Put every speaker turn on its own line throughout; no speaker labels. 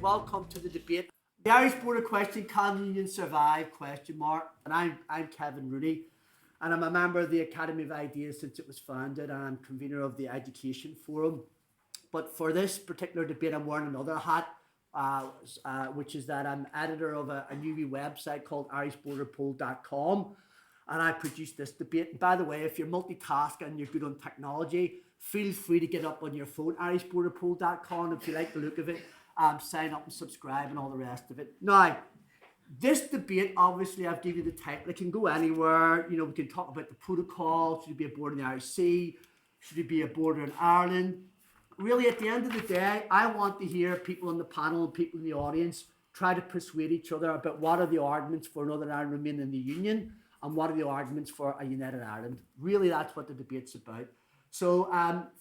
welcome to the debate. The Irish border question, can union survive? ? And I'm Kevin Rooney, and I'm a member of the Academy of Ideas since it was founded, and I'm convener of the Education Forum. But for this particular debate, I'm wearing another hat, which is that I'm editor of a new website called irishborderpoll.com, and I produced this debate. And by the way, if you're multitasking and you're good on technology, feel free to get up on your phone, irishborderpoll.com, if you like the look of it. Sign up and subscribe and all the rest of it. Now, this debate, obviously, I've given you the title. It can go anywhere. You know, we can talk about the protocol. Should it be a border in the Irish Sea? Should it be a border in Ireland? Really, at the end of the day, I want to hear people on the panel and people in the audience try to persuade each other about what are the arguments for Northern Ireland remaining in the Union and what are the arguments for a united Ireland. Really, that's what the debate's about. So,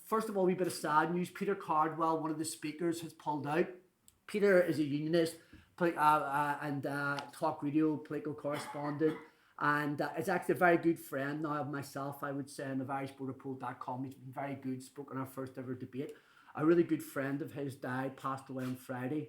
first of all, a wee bit of sad news. Peter Cardwell, one of the speakers, has pulled out. Peter is a unionist and talk radio political correspondent, and is actually a very good friend now of myself, I would say, and of irishborderpoll.com. He's been very good, spoke on our first ever debate. A really good friend of his died, passed away on Friday,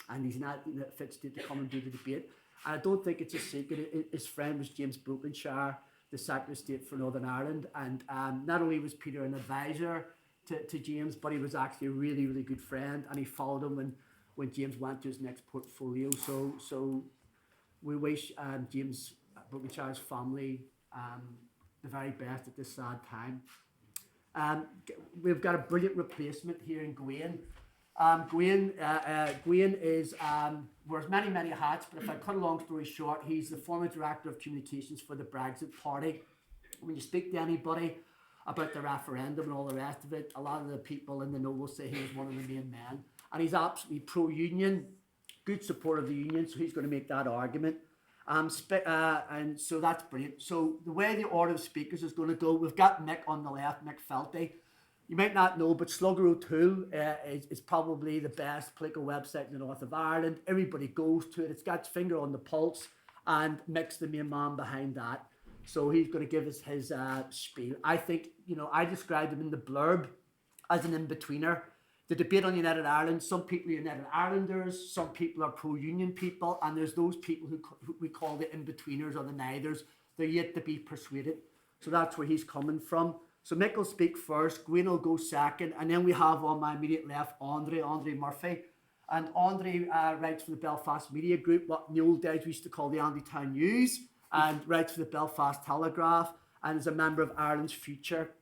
and he's not in a fit state to come and do the debate. And I don't think it's a secret. His friend was James Brokenshire, the Secretary of State for Northern Ireland, and not only was Peter an advisor to James, but he was actually a really, really good friend, and he followed him when James went to his next portfolio. So we wish James Brokenshire's family the very best at this sad time. We've got a brilliant replacement here in Gawain. Gawain is wears many hats, but if I cut a long story short, he's the former director of communications for the Brexit Party. When you speak to anybody about the referendum and all the rest of it, a lot of the people in the know will say he was one of the main men. And he's absolutely pro-union, good support of the union, so he's going to make that argument. And so that's brilliant. So the way the order of speakers is going to go, we've got Mick on the left, Mick Fealty. You might not know, but Slugger O'Toole is probably the best political website in the north of Ireland. Everybody goes to it. It's got its finger on the pulse, and Mick's the main man behind that. So he's going to give us his spiel. I think, I described him in the blurb as an in-betweener. The debate on United Ireland, some people are United Irelanders, some people are pro-union people, and there's those people who we call the in-betweeners or the neithers. They're yet to be persuaded. So that's where he's coming from. So Mick will speak first, Gwen will go second, and then we have on my immediate left Andrée Murphy. And Andrée writes for the Belfast Media Group, what in the old days we used to call the Andy Town News, and writes for the Belfast Telegraph, and is a member of Ireland's Future.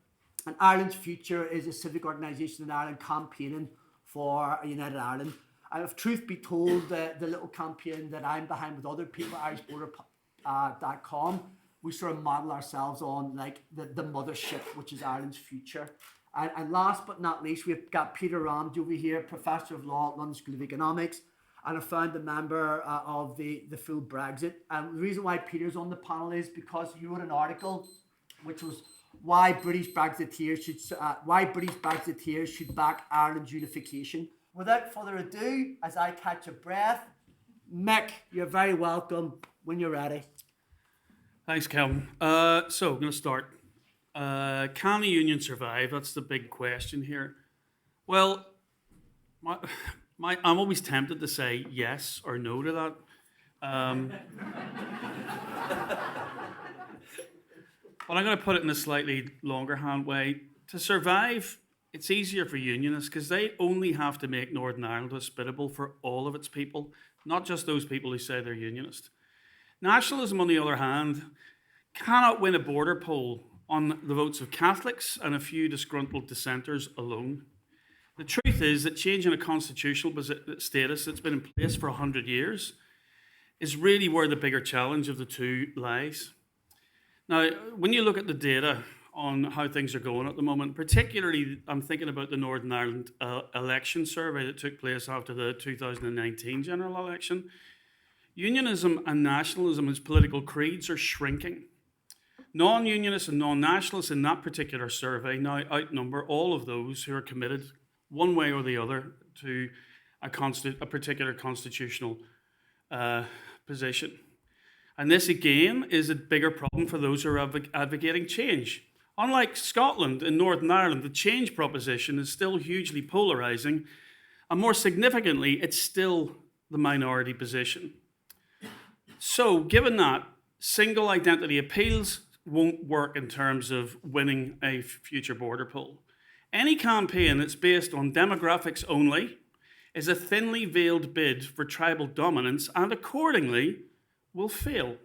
And Ireland's Future is a civic organisation in Ireland campaigning for a united Ireland. And if truth be told, the little campaign that I'm behind with other people at irishborder.com, we sort of model ourselves on like the mothership, which is Ireland's Future. And last but not least, we've got Peter Ramsey over here, Professor of Law at London School of Economics, and a founding member of the full Brexit. And the reason why Peter's on the panel is because he wrote an article which was why British Brexiteers should back Ireland's unification. Without further ado, as I catch a breath, Mick, you're very welcome when you're ready.
Thanks, Kevin. So I'm going to start. Can the union survive? That's the big question here. Well, I'm always tempted to say yes or no to that. But I'm going to put it in a slightly longer hand way. To survive, it's easier for unionists because they only have to make Northern Ireland hospitable for all of its people, not just those people who say they're unionist. Nationalism, on the other hand, cannot win a border poll on the votes of Catholics and a few disgruntled dissenters alone. The truth is that changing a constitutional status that's been in place for 100 years is really where the bigger challenge of the two lies. Now, when you look at the data on how things are going at the moment, particularly I'm thinking about the Northern Ireland election survey that took place after the 2019 general election, unionism and nationalism as political creeds are shrinking. Non-unionists and non-nationalists in that particular survey now outnumber all of those who are committed one way or the other to a particular constitutional position. And this, again, is a bigger problem for those who are advocating change. Unlike Scotland and Northern Ireland, the change proposition is still hugely polarising, And more significantly, it's still the minority position. So given that, single identity appeals won't work in terms of winning a future border poll. Any campaign that's based on demographics only is a thinly veiled bid for tribal dominance and accordingly will fail.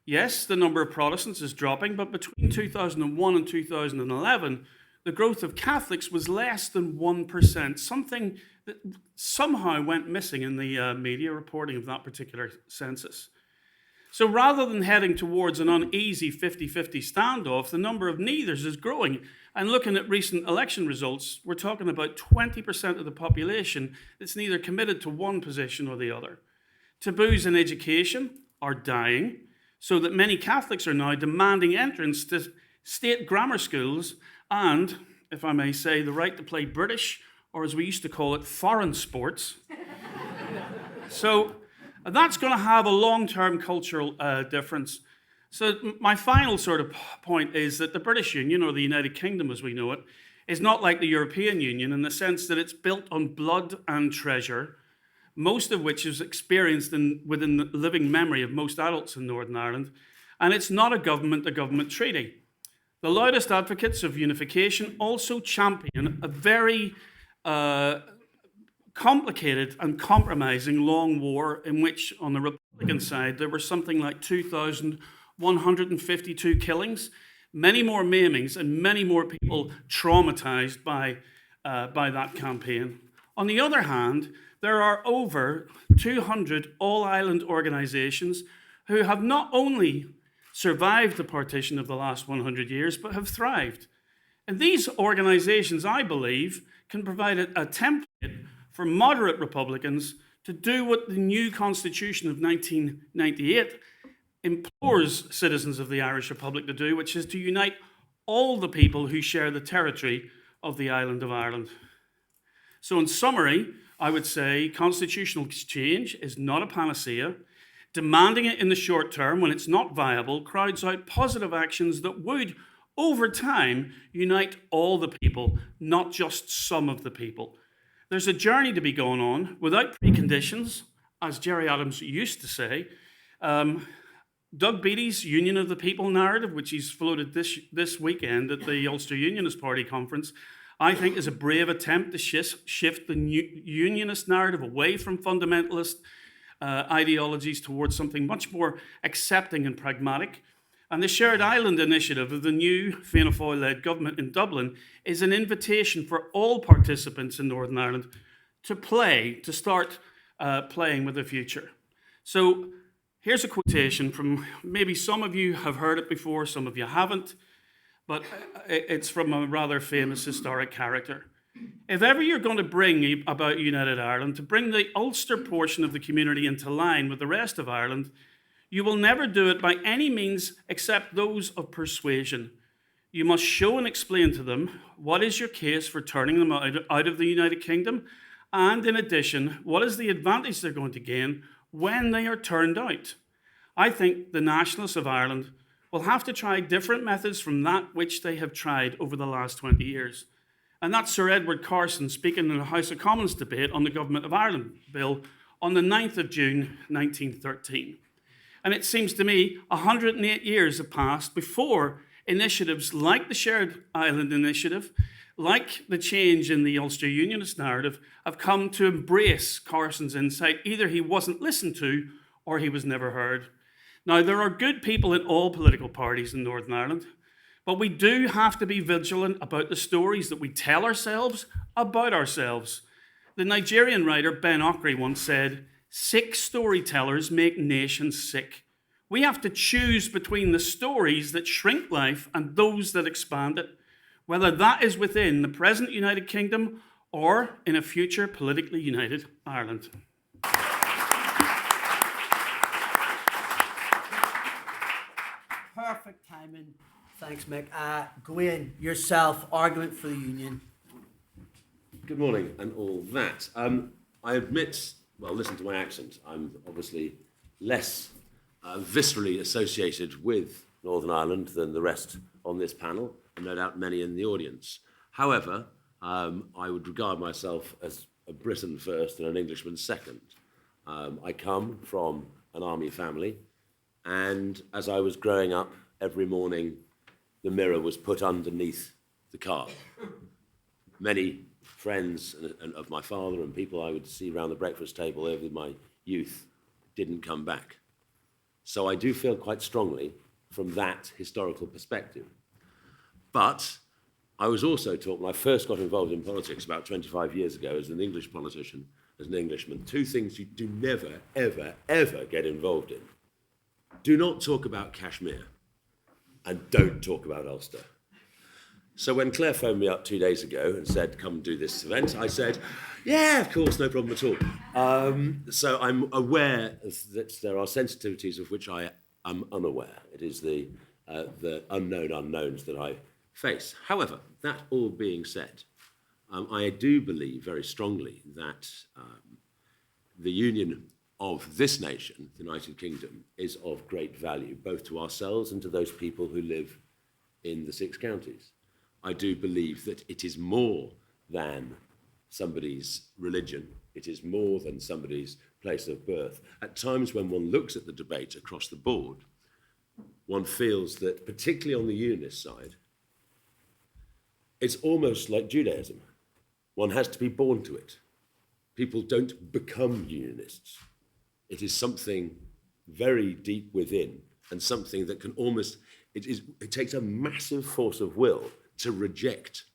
Yes, the number of Protestants is dropping, but between 2001 and 2011, the growth of Catholics was less than 1%, something that somehow went missing in the media reporting of that particular census. So rather than heading towards an uneasy 50-50 standoff, the number of neithers is growing. And looking at recent election results, we're talking about 20% of the population that's neither committed to one position or the other. Taboos in education are dying, so that many Catholics are now demanding entrance to state grammar schools and, if I may say, the right to play British, or as we used to call it, foreign sports. So that's going to have a long-term cultural difference. So my final sort of point is that the British Union, or the United Kingdom as we know it, is not like the European Union in the sense that it's built on blood and treasure, most of which is experienced within the living memory of most adults in Northern Ireland, and it's not a government-to-government treaty. The loudest advocates of unification also champion a very complicated and compromising long war in which, on the Republican side, there were something like 2,152 killings, many more maimings, and many more people traumatized by that campaign. On the other hand, there are over 200 all-island organizations who have not only survived the partition of the last 100 years, but have thrived. And these organizations, I believe, can provide a template for moderate Republicans to do what the new Constitution of 1998 implores citizens of the Irish Republic to do, which is to unite all the people who share the territory of the island of Ireland. So in summary, I would say constitutional change is not a panacea. Demanding it in the short term when it's not viable crowds out positive actions that would, over time, unite all the people, not just some of the people. There's a journey to be going on without preconditions, as Gerry Adams used to say. Doug Beattie's Union of the People narrative, which he's floated this weekend at the Ulster Unionist Party conference, I think is a brave attempt to shift the unionist narrative away from fundamentalist ideologies towards something much more accepting and pragmatic. And the Shared Island initiative of the new Fianna Fáil-led government in Dublin is an invitation for all participants in Northern Ireland to start playing with the future. So here's a quotation from, maybe some of you have heard it before, some of you haven't, but it's from a rather famous historic character. If ever you're going to bring about United Ireland, to bring the Ulster portion of the community into line with the rest of Ireland, you will never do it by any means except those of persuasion. You must show and explain to them what is your case for turning them out of the United Kingdom, and in addition, what is the advantage they're going to gain when they are turned out. I think the nationalists of Ireland will have to try different methods from that which they have tried over the last 20 years. And that's Sir Edward Carson speaking in the House of Commons debate on the Government of Ireland bill on the 9th of June 1913. And it seems to me 108 years have passed before initiatives like the Shared Island Initiative, like the change in the Ulster Unionist narrative, have come to embrace Carson's insight. Either he wasn't listened to or he was never heard. Now, there are good people in all political parties in Northern Ireland, but we do have to be vigilant about the stories that we tell ourselves about ourselves. The Nigerian writer Ben Okri once said, "Sick storytellers make nations sick." We have to choose between the stories that shrink life and those that expand it, whether that is within the present United Kingdom or in a future politically united Ireland.
Perfect timing. Thanks, Mick. Gawain, yourself, argument for the union.
Good morning and all that. I admit, well, listen to my accent. I'm obviously less viscerally associated with Northern Ireland than the rest on this panel, and no doubt many in the audience. However, I would regard myself as a Briton first and an Englishman second. I come from an army family, and as I was growing up, every morning the mirror was put underneath the car. Many friends of my father and people I would see around the breakfast table over my youth didn't come back. So I do feel quite strongly from that historical perspective. But I was also taught, when I first got involved in politics about 25 years ago as an English politician, as an Englishman, two things you do never, ever, ever get involved in. Do not talk about Kashmir, and don't talk about Ulster. So when Claire phoned me up 2 days ago and said, come do this event, I said, yeah, of course, no problem at all. So I'm aware that there are sensitivities of which I am unaware. It is the unknown unknowns that I face. However, that all being said, I do believe very strongly that the union of this nation, the United Kingdom, is of great value, both to ourselves and to those people who live in the 6 counties. I do believe that it is more than somebody's religion. It is more than somebody's place of birth. At times when one looks at the debate across the board, one feels that, particularly on the unionist side, it's almost like Judaism. One has to be born to it. People don't become unionists. It is something very deep within, and something that can almost, it takes a massive force of will to reject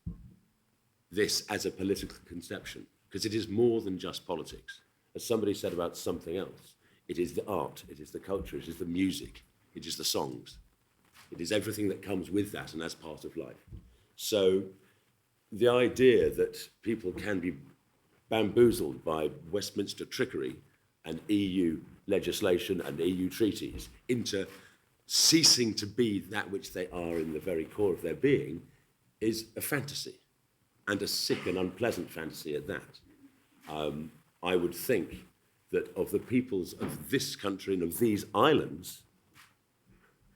this as a political conception, because it is more than just politics. As somebody said about something else, it is the art, it is the culture, it is the music, it is the songs. It is everything that comes with that and as part of life. So the idea that people can be bamboozled by Westminster trickery and EU legislation and EU treaties into ceasing to be that which they are in the very core of their being is a fantasy, and a sick and unpleasant fantasy at that. I would think that of the peoples of this country and of these islands,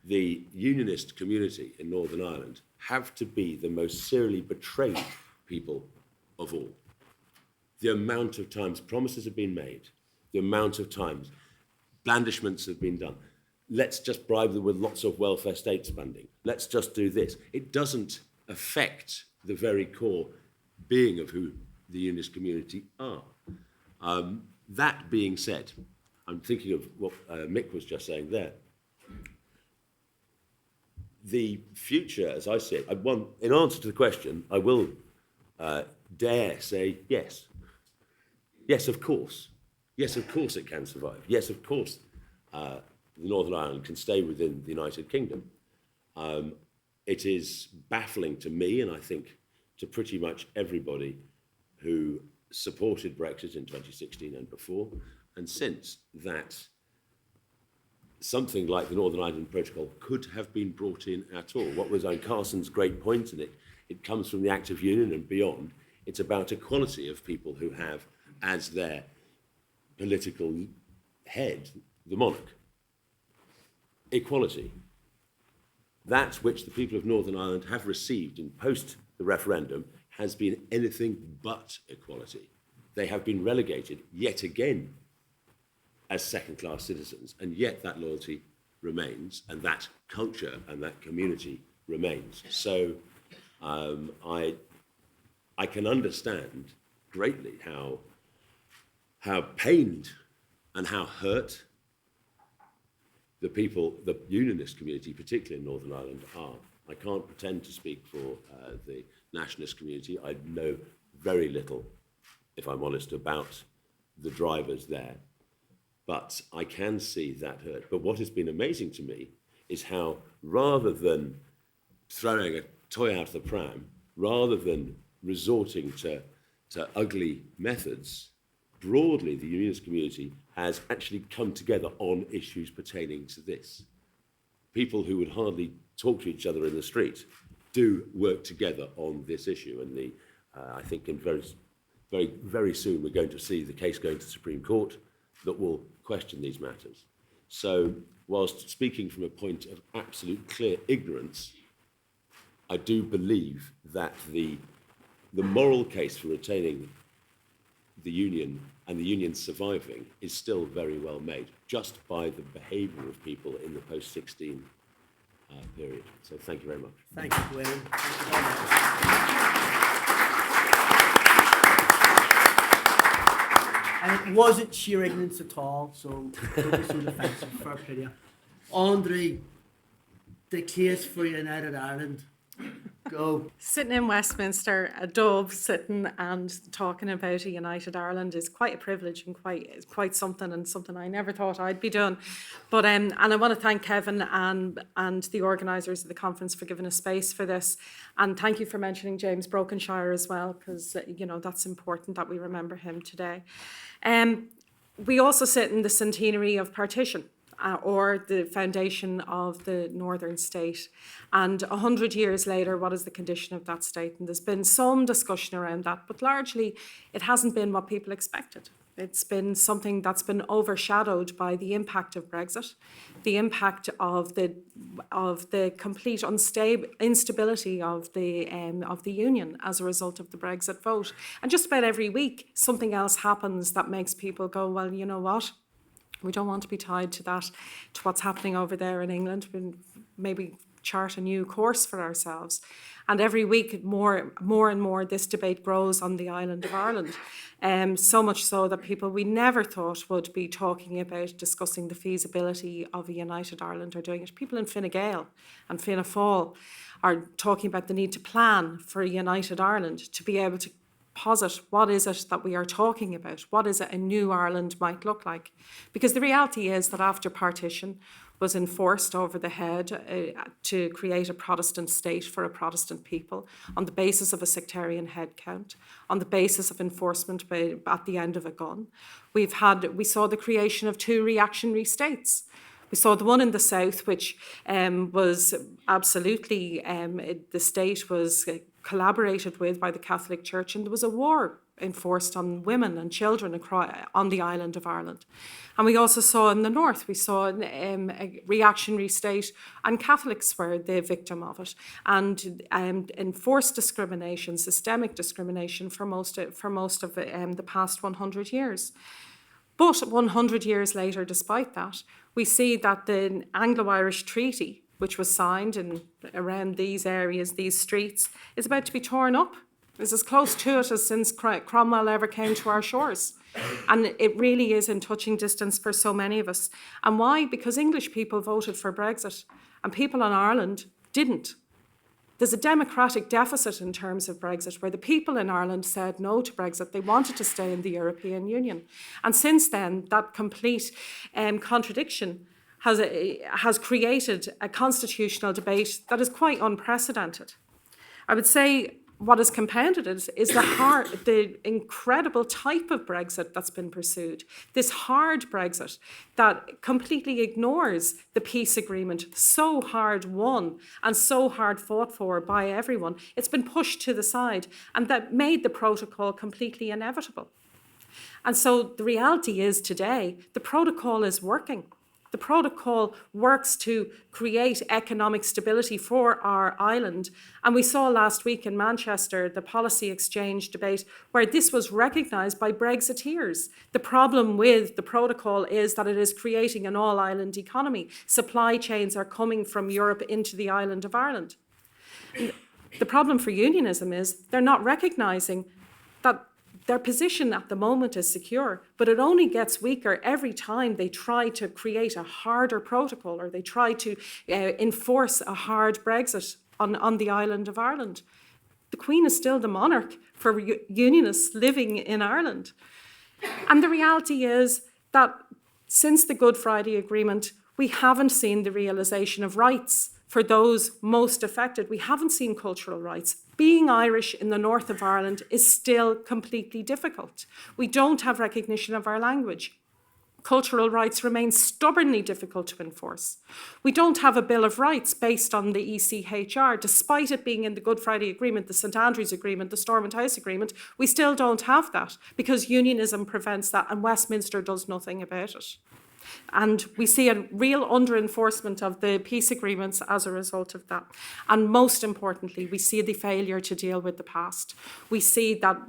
the unionist community in Northern Ireland have to be the most serially betrayed people of all. The amount of times promises have been made, the amount of times blandishments have been done. Let's just bribe them with lots of welfare state funding. Let's just do this. It doesn't affect the very core being of who the unionist community are. That being said, I'm thinking of what Mick was just saying there. The future, as I see it, in answer to the question, I will dare say yes. Yes, of course. Yes, of course it can survive. Yes, of course Northern Ireland can stay within the United Kingdom. It is baffling to me, and I think to pretty much everybody who supported Brexit in 2016 and before, and since, that something like the Northern Ireland Protocol could have been brought in at all. What was Carson's great point in it? It comes from the Act of Union and beyond. It's about equality of people who have as their political head the monarch. Equality. That which the people of Northern Ireland have received in post the referendum has been anything but equality. They have been relegated yet again as second-class citizens, and yet that loyalty remains, and that culture and that community remains. So I can understand greatly how pained and how hurt the people, the unionist community, particularly in Northern Ireland, are. I can't pretend to speak for the nationalist community. I know very little, if I'm honest, about the drivers there. But I can see that hurt. But what has been amazing to me is how, rather than throwing a toy out of the pram, rather than resorting to ugly methods, broadly the unionist community has actually come together on issues pertaining to this. People who would hardly talk to each other in the street do work together on this issue. And I think very soon we're going to see the case going to the Supreme Court that will question these matters. So whilst speaking from a point of absolute clear ignorance, I do believe that the moral case for retaining the Union and the Union surviving is still very well made, just by the behaviour of people in the post-16 period. So thank you very much.
Thank you, Gwen. Thank you very much. And it wasn't sheer ignorance at all, so don't be so defensive. Fair play to you. Andrée, the case for United Ireland. Go.
Sitting in Westminster, a dove sitting and talking about a united Ireland is quite a privilege and quite something, and something I never thought I'd be doing. But and I want to thank Kevin and the organisers of the conference for giving us space for this, and thank you for mentioning James Brokenshire as well, because that's important that we remember him today. We also sit in the centenary of partition. Or the foundation of the northern state. And 100 years later, what is the condition of that state? And there's been some discussion around that, but largely it hasn't been what people expected. It's been something that's been overshadowed by the impact of Brexit, the impact of the complete instability of the union as a result of the Brexit vote. And just about every week, something else happens that makes people go, well, you know what? We don't want to be tied to that, to what's happening over there in England. We maybe chart a new course for ourselves. And every week, more and more, this debate grows on the island of Ireland. So much so that people we never thought would be talking about discussing the feasibility of a united Ireland are doing it. People in Fine Gael and Fianna Fáil are talking about the need to plan for a united Ireland, to be able to posit what is it that we are talking about, what is it a new Ireland might look like. Because the reality is that after partition was enforced over the head to create a Protestant state for a Protestant people on the basis of a sectarian head count, on the basis of enforcement at the end of a gun, we saw the creation of two reactionary states. We saw the one in the south, which was absolutely, the state was collaborated with by the Catholic Church, and there was a war enforced on women and children on the island of Ireland. And we also saw in the north, we saw a reactionary state, and Catholics were the victim of it, and enforced discrimination, systemic discrimination for most of the past 100 years. But 100 years later, despite that, we see that the Anglo-Irish Treaty, which was signed in around these areas, these streets, is about to be torn up. It's as close to it as since Cromwell ever came to our shores. And it really is in touching distance for so many of us. And why? Because English people voted for Brexit and people in Ireland didn't. There's a democratic deficit in terms of Brexit, where the people in Ireland said no to Brexit. They wanted to stay in the European Union. And since then, that complete contradiction has created a constitutional debate that is quite unprecedented. I would say what has compounded it is the incredible type of Brexit that's been pursued. This hard Brexit that completely ignores the peace agreement, so hard won and so hard fought for by everyone. It's been pushed to the side, and that made the protocol completely inevitable. And so the reality is today, the protocol is working. The protocol works to create economic stability for our island. And we saw last week in Manchester the policy exchange debate where this was recognised by Brexiteers. The problem with the protocol is that it is creating an all-island economy. Supply chains are coming from Europe into the island of Ireland. The problem for unionism is they're not recognising that their position at the moment is secure, but it only gets weaker every time they try to create a harder protocol or they try to enforce a hard Brexit on the island of Ireland. The Queen is still the monarch for unionists living in Ireland. And the reality is that since the Good Friday Agreement, we haven't seen the realisation of rights for those most affected. We haven't seen cultural rights. Being Irish in the north of Ireland is still completely difficult. We don't have recognition of our language. Cultural rights remain stubbornly difficult to enforce. We don't have a Bill of Rights based on the ECHR, despite it being in the Good Friday Agreement, the St Andrews Agreement, the Stormont House Agreement. We still don't have that because unionism prevents that and Westminster does nothing about it. And we see a real under-enforcement of the peace agreements as a result of that. And most importantly, we see the failure to deal with the past. We see that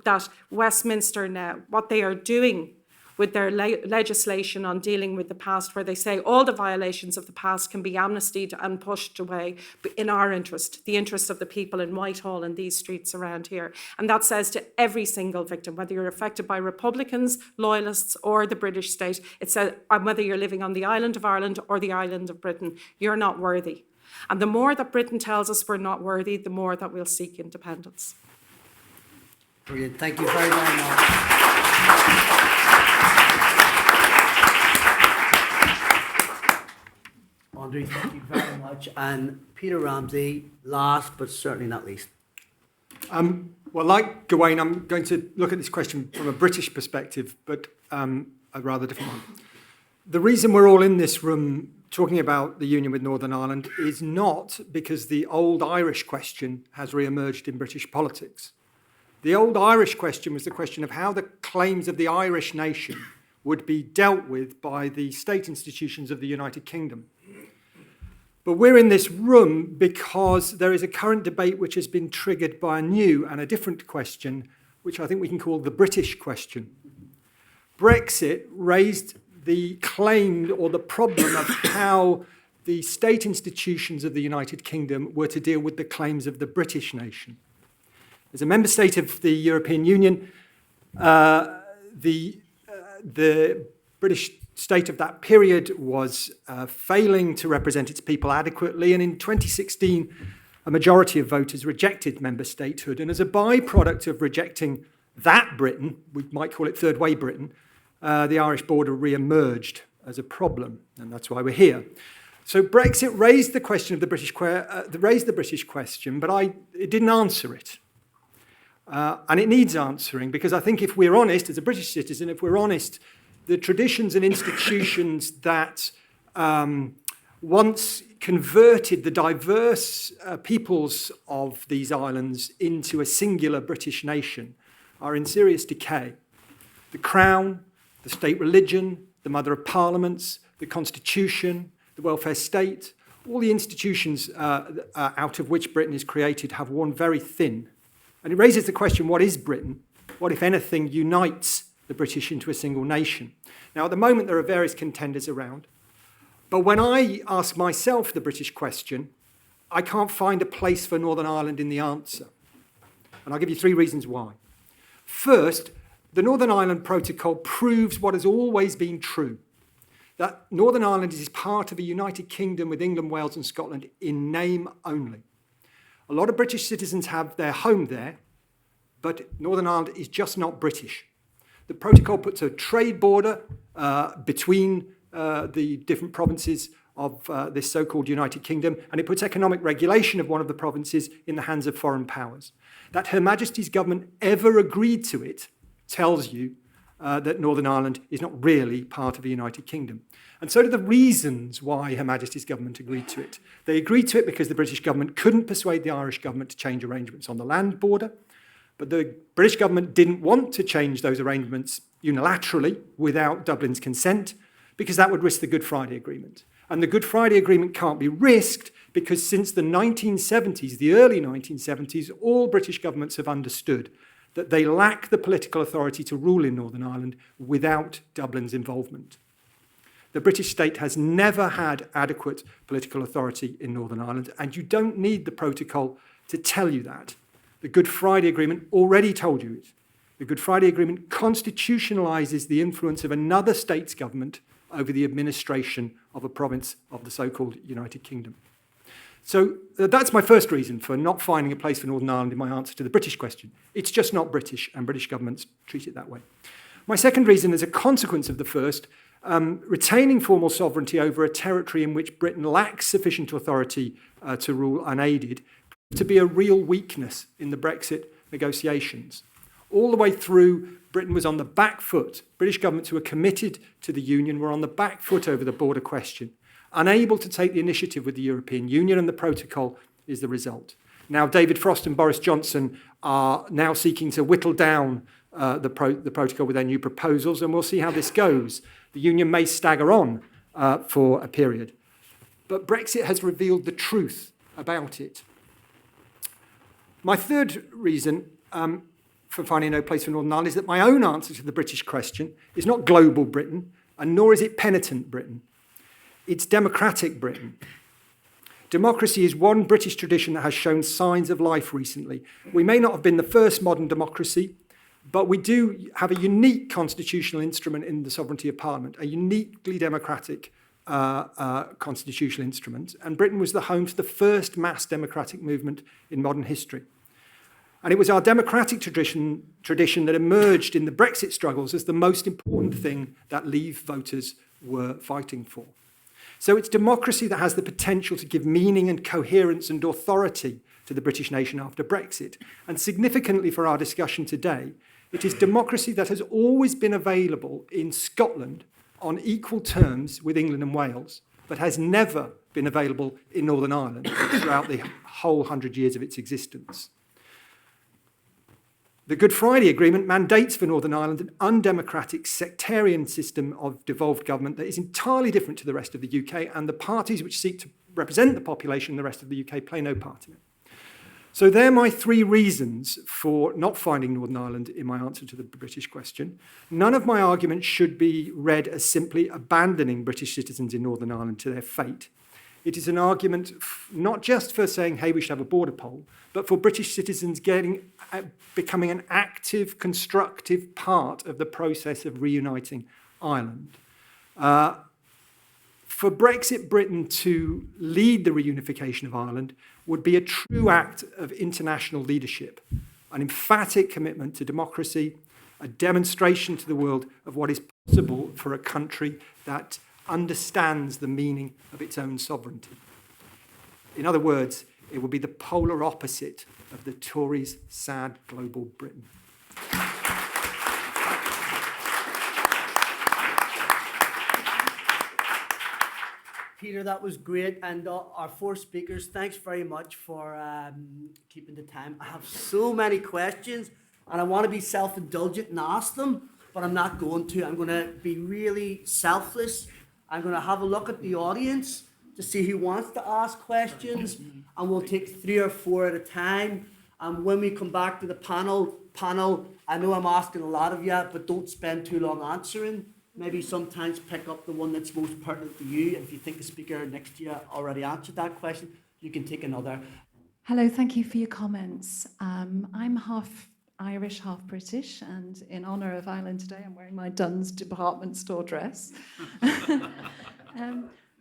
that Westminster now, what they are doing with their legislation on dealing with the past, where they say all the violations of the past can be amnestied and pushed away in our interest, the interest of the people in Whitehall and these streets around here. And that says to every single victim, whether you're affected by Republicans, Loyalists or the British state, it says whether you're living on the island of Ireland or the island of Britain, you're not worthy. And the more that Britain tells us we're not worthy, the more that we'll seek independence.
Brilliant. Thank you very, very much. Andrée, thank you very much. And Peter Ramsey, last but certainly not least.
Well, like Gawain, I'm going to look at this question from a British perspective, but a rather different one. The reason we're all in this room talking about the union with Northern Ireland is not because the old Irish question has re-emerged in British politics. The old Irish question was the question of how the claims of the Irish nation would be dealt with by the state institutions of the United Kingdom. But we're in this room because there is a current debate which has been triggered by a new and a different question, which I think we can call the British question. Brexit raised the claim or the problem of how the state institutions of the United Kingdom were to deal with the claims of the British nation. As a member state of the European Union, the British state of that period was failing to represent its people adequately, and in 2016 a majority of voters rejected member statehood, and as a byproduct of rejecting that Britain, we might call it third way Britain, the Irish border re-emerged as a problem, and that's why we're here. So Brexit raised the question of the British question, but it didn't answer it. And it needs answering, because I think if we're honest, as a British citizen, if we're honest, the traditions and institutions that once converted the diverse peoples of these islands into a singular British nation are in serious decay. The Crown, the state religion, the Mother of Parliaments, the Constitution, the welfare state, all the institutions out of which Britain is created have worn very thin. And it raises the question, what is Britain? What, if anything, unites the British into a single nation? Now, at the moment, there are various contenders around. But when I ask myself the British question, I can't find a place for Northern Ireland in the answer. And I'll give you 3 reasons why. First, the Northern Ireland Protocol proves what has always been true, that Northern Ireland is part of a United Kingdom with England, Wales and Scotland in name only. A lot of British citizens have their home there, but Northern Ireland is just not British. The protocol puts a trade border between the different provinces of this so-called United Kingdom, and it puts economic regulation of one of the provinces in the hands of foreign powers. That Her Majesty's government ever agreed to it tells you that Northern Ireland is not really part of the United Kingdom. And so do the reasons why Her Majesty's government agreed to it. They agreed to it because the British government couldn't persuade the Irish government to change arrangements on the land border. But the British government didn't want to change those arrangements unilaterally without Dublin's consent, because that would risk the Good Friday Agreement. And the Good Friday Agreement can't be risked because since the 1970s, the early 1970s, all British governments have understood that they lack the political authority to rule in Northern Ireland without Dublin's involvement. The British state has never had adequate political authority in Northern Ireland, and you don't need the protocol to tell you that. The Good Friday Agreement already told you it. The Good Friday Agreement constitutionalises the influence of another state's government over the administration of a province of the so-called United Kingdom. So that's my first reason for not finding a place for Northern Ireland in my answer to the British question. It's just not British, and British governments treat it that way. My second reason, as a consequence of the first, retaining formal sovereignty over a territory in which Britain lacks sufficient authority to rule unaided, to be a real weakness in the Brexit negotiations. All the way through, Britain was on the back foot. British governments who were committed to the Union were on the back foot over the border question, unable to take the initiative with the European Union, and the protocol is the result. Now, David Frost and Boris Johnson are now seeking to whittle down the protocol with their new proposals, and we'll see how this goes. The union may stagger on for a period. But Brexit has revealed the truth about it. My third reason for finding no place for Northern Ireland is that my own answer to the British question is not global Britain, and nor is it penitent Britain. It's democratic Britain. Democracy is one British tradition that has shown signs of life recently. We may not have been the first modern democracy, but we do have a unique constitutional instrument in the sovereignty of Parliament, a uniquely democratic constitutional instrument. And Britain was the home to the first mass democratic movement in modern history. And it was our democratic tradition that emerged in the Brexit struggles as the most important thing that Leave voters were fighting for. So it's democracy that has the potential to give meaning and coherence and authority to the British nation after Brexit. And significantly for our discussion today, it is democracy that has always been available in Scotland on equal terms with England and Wales, but has never been available in Northern Ireland throughout the whole 100 years of its existence. The Good Friday Agreement mandates for Northern Ireland an undemocratic sectarian system of devolved government that is entirely different to the rest of the UK, and the parties which seek to represent the population in the rest of the UK play no part in it. So they're my three reasons for not finding Northern Ireland in my answer to the British question. None of my arguments should be read as simply abandoning British citizens in Northern Ireland to their fate. It is an argument not just for saying, hey, we should have a border poll, but for British citizens becoming an active, constructive part of the process of reuniting Ireland. For Brexit Britain to lead the reunification of Ireland would be a true act of international leadership, an emphatic commitment to democracy, a demonstration to the world of what is possible for a country that understands the meaning of its own sovereignty. In other words, it would be the polar opposite of the Tories' sad global Britain.
Peter, that was great. And our four speakers, thanks very much for keeping the time. I have so many questions, and I want to be self-indulgent and ask them, but I'm not going to. I'm going to be really selfless. I'm going to have a look at the audience to see who wants to ask questions, and we'll take 3 or 4 at a time. And when we come back to the panel, I know I'm asking a lot of you, but don't spend too long answering. Maybe sometimes pick up the one that's most pertinent to you. And if you think the speaker next to you already answered that question, you can take another.
Hello, thank you for your comments. I'm half Irish, half British, and in honour of Ireland today, I'm wearing my Dunn's department store dress.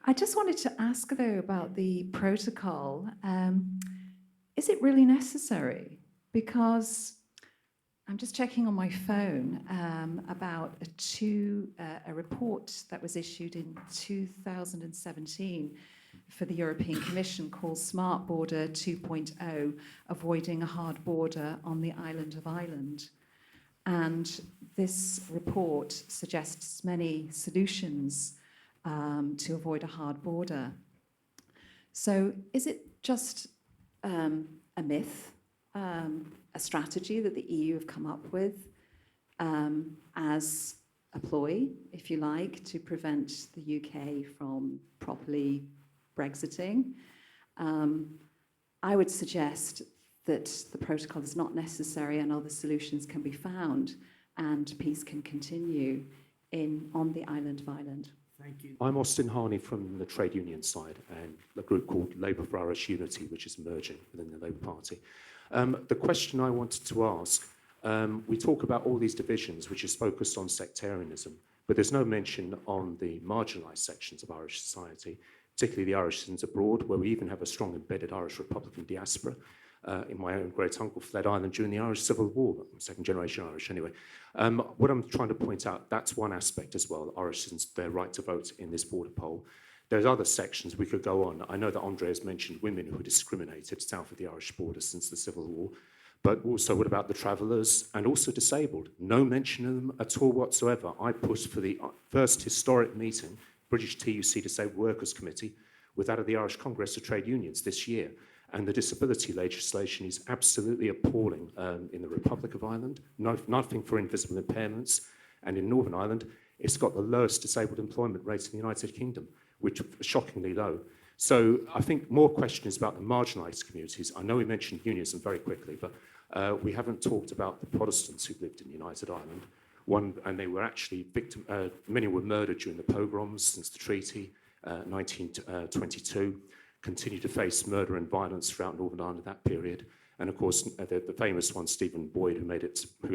I just wanted to ask, though, about the protocol. Is it really necessary? Because I'm just checking on my phone about a report that was issued in 2017 for the European Commission called Smart Border 2.0, Avoiding a Hard Border on the Island of Ireland. And this report suggests many solutions to avoid a hard border. So is it just a myth, a strategy that the EU have come up with as a ploy, if you like, to prevent the UK from properly Brexiting? I would suggest that the protocol is not necessary and other solutions can be found and peace can continue on the island of Ireland.
Thank you.
I'm Austin Harney from the trade union side and a group called Labour for Irish Unity, which is emerging within the Labour Party. The question I wanted to ask, we talk about all these divisions, which is focused on sectarianism, but there's no mention on the marginalised sections of Irish society, particularly the Irish citizens abroad, where we even have a strong embedded Irish Republican diaspora. In my own great uncle fled Ireland during the Irish Civil War, second generation Irish anyway. What I'm trying to point out, that's one aspect as well, Irish citizens, their right to vote in this border poll. There's other sections we could go on. I know that Andrée has mentioned women who are discriminated south of the Irish border since the Civil War, but also what about the travellers and also disabled? No mention of them at all whatsoever. I pushed for the first historic meeting, British TUC Disabled Workers Committee, with that of the Irish Congress of Trade Unions this year. And the disability legislation is absolutely appalling in the Republic of Ireland, nothing for invisible impairments. And in Northern Ireland, it's got the lowest disabled employment rate in the United Kingdom, which is shockingly low. So I think more questions about the marginalised communities. I know we mentioned unionism very quickly, but we haven't talked about the Protestants who lived in United Ireland. And they were actually many were murdered during the pogroms since the treaty, 1922. Continued to face murder and violence throughout Northern Ireland at that period. And of course, the famous one, Stephen Boyd, who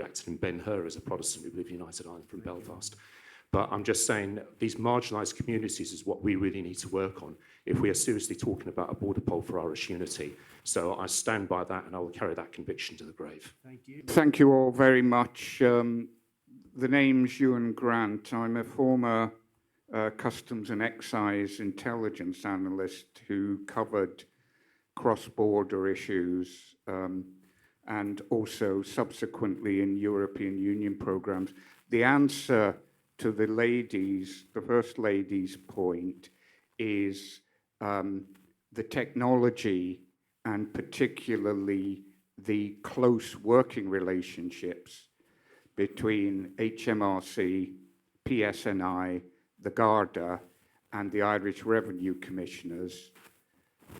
acted in Ben-Hur as a Protestant who lived in United Ireland from Belfast. But I'm just saying these marginalised communities is what we really need to work on if we are seriously talking about a border poll for Irish unity. So I stand by that and I will carry that conviction to the grave.
Thank you.
Thank you all very much. The name's Ewan Grant. I'm a former customs and excise intelligence analyst who covered cross-border issues and also subsequently in European Union programs. The answer to the First Lady's point is the technology and particularly the close working relationships between HMRC, PSNI, the Garda and the Irish Revenue Commissioners.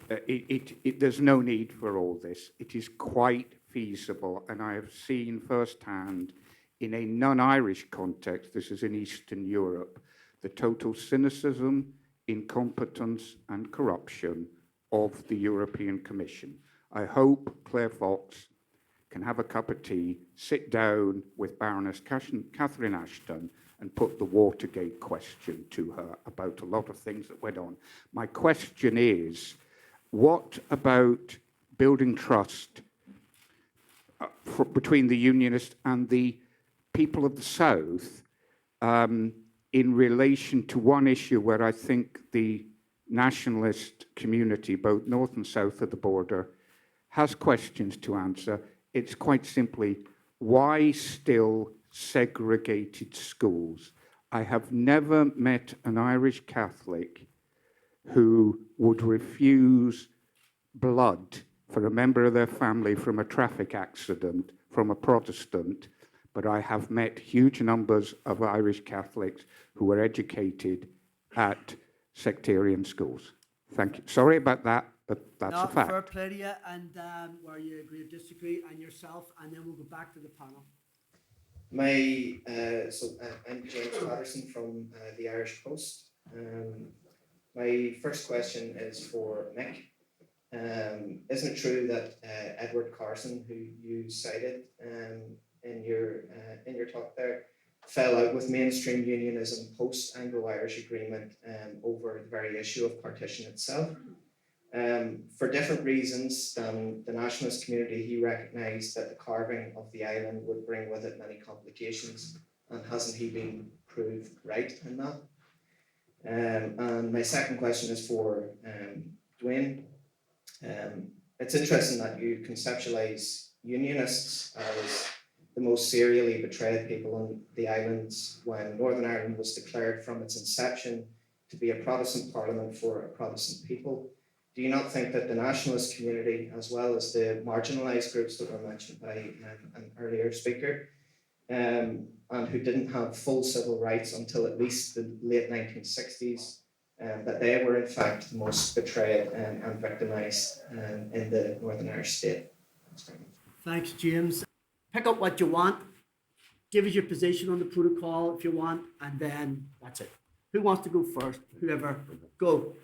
There's no need for all this. It is quite feasible, and I have seen firsthand in a non-Irish context, this is in Eastern Europe, the total cynicism, incompetence and corruption of the European Commission. I hope Claire Fox can have a cup of tea, sit down with Baroness Catherine Ashton and put the Watergate question to her about a lot of things that went on. My question is, what about building trust between the Unionists and the people of the South in relation to one issue where I think the nationalist community, both north and south of the border, has questions to answer? It's quite simply, why still segregated schools? I have never met an Irish Catholic who would refuse blood for a member of their family from a traffic accident from a Protestant, but I have met huge numbers of Irish Catholics who were educated at sectarian schools. Thank you. Sorry about that, but that's a fact.
Fair play to you, and where you agree or disagree, and yourself, and then we'll go back to the panel.
I'm James Patterson from the Irish Post. My first question is for Mick. Isn't it true that Edward Carson, who you cited in your talk there, fell out with mainstream unionism post Anglo-Irish Agreement over the very issue of partition itself? For different reasons than the nationalist community, he recognised that the carving of the island would bring with it many complications, and hasn't he been proved right in that? And my second question is for Dwayne. It's interesting that you conceptualise unionists as the most serially betrayed people on the islands when Northern Ireland was declared from its inception to be a Protestant parliament for a Protestant people. Do you not think that the nationalist community, as well as the marginalised groups that were mentioned by an earlier speaker, and who didn't have full civil rights until at least the late 1960s, that they were in fact the most betrayed and victimised in the Northern Irish state?
Thanks, James. Pick up what you want, give us your position on the protocol if you want, and then that's it. Who wants to go first? Whoever, go.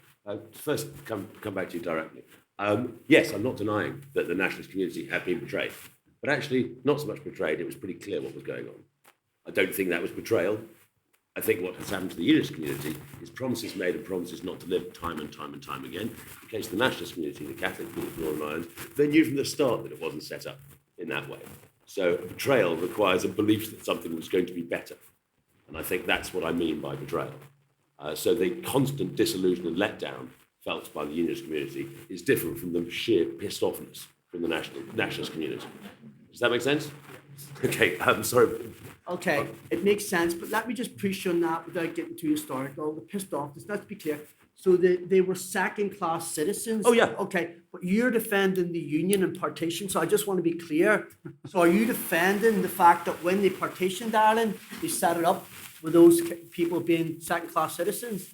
First, come back to you directly. Yes, I'm not denying that the nationalist community have been betrayed, but actually not so much betrayed, it was pretty clear what was going on. I don't think that was betrayal. I think what has happened to the unionist community is promises made and promises not delivered time and time and time again. In the case of the nationalist community, the Catholic community of Northern Ireland, they knew from the start that it wasn't set up in that way. So a betrayal requires a belief that something was going to be better. And I think that's what I mean by betrayal. So the constant disillusion and letdown felt by the unionist community is different from the sheer pissed offness from the nationalist community. Does that make sense? Okay, I'm sorry.
Okay, it makes sense, but let me just push on that without getting too historical. The pissed offness, let's be clear, So they were second-class citizens?
Oh, yeah.
Okay, but you're defending the union and partition, so I just want to be clear. So are you defending the fact that when they partitioned Ireland, they set it up with those people being second-class citizens?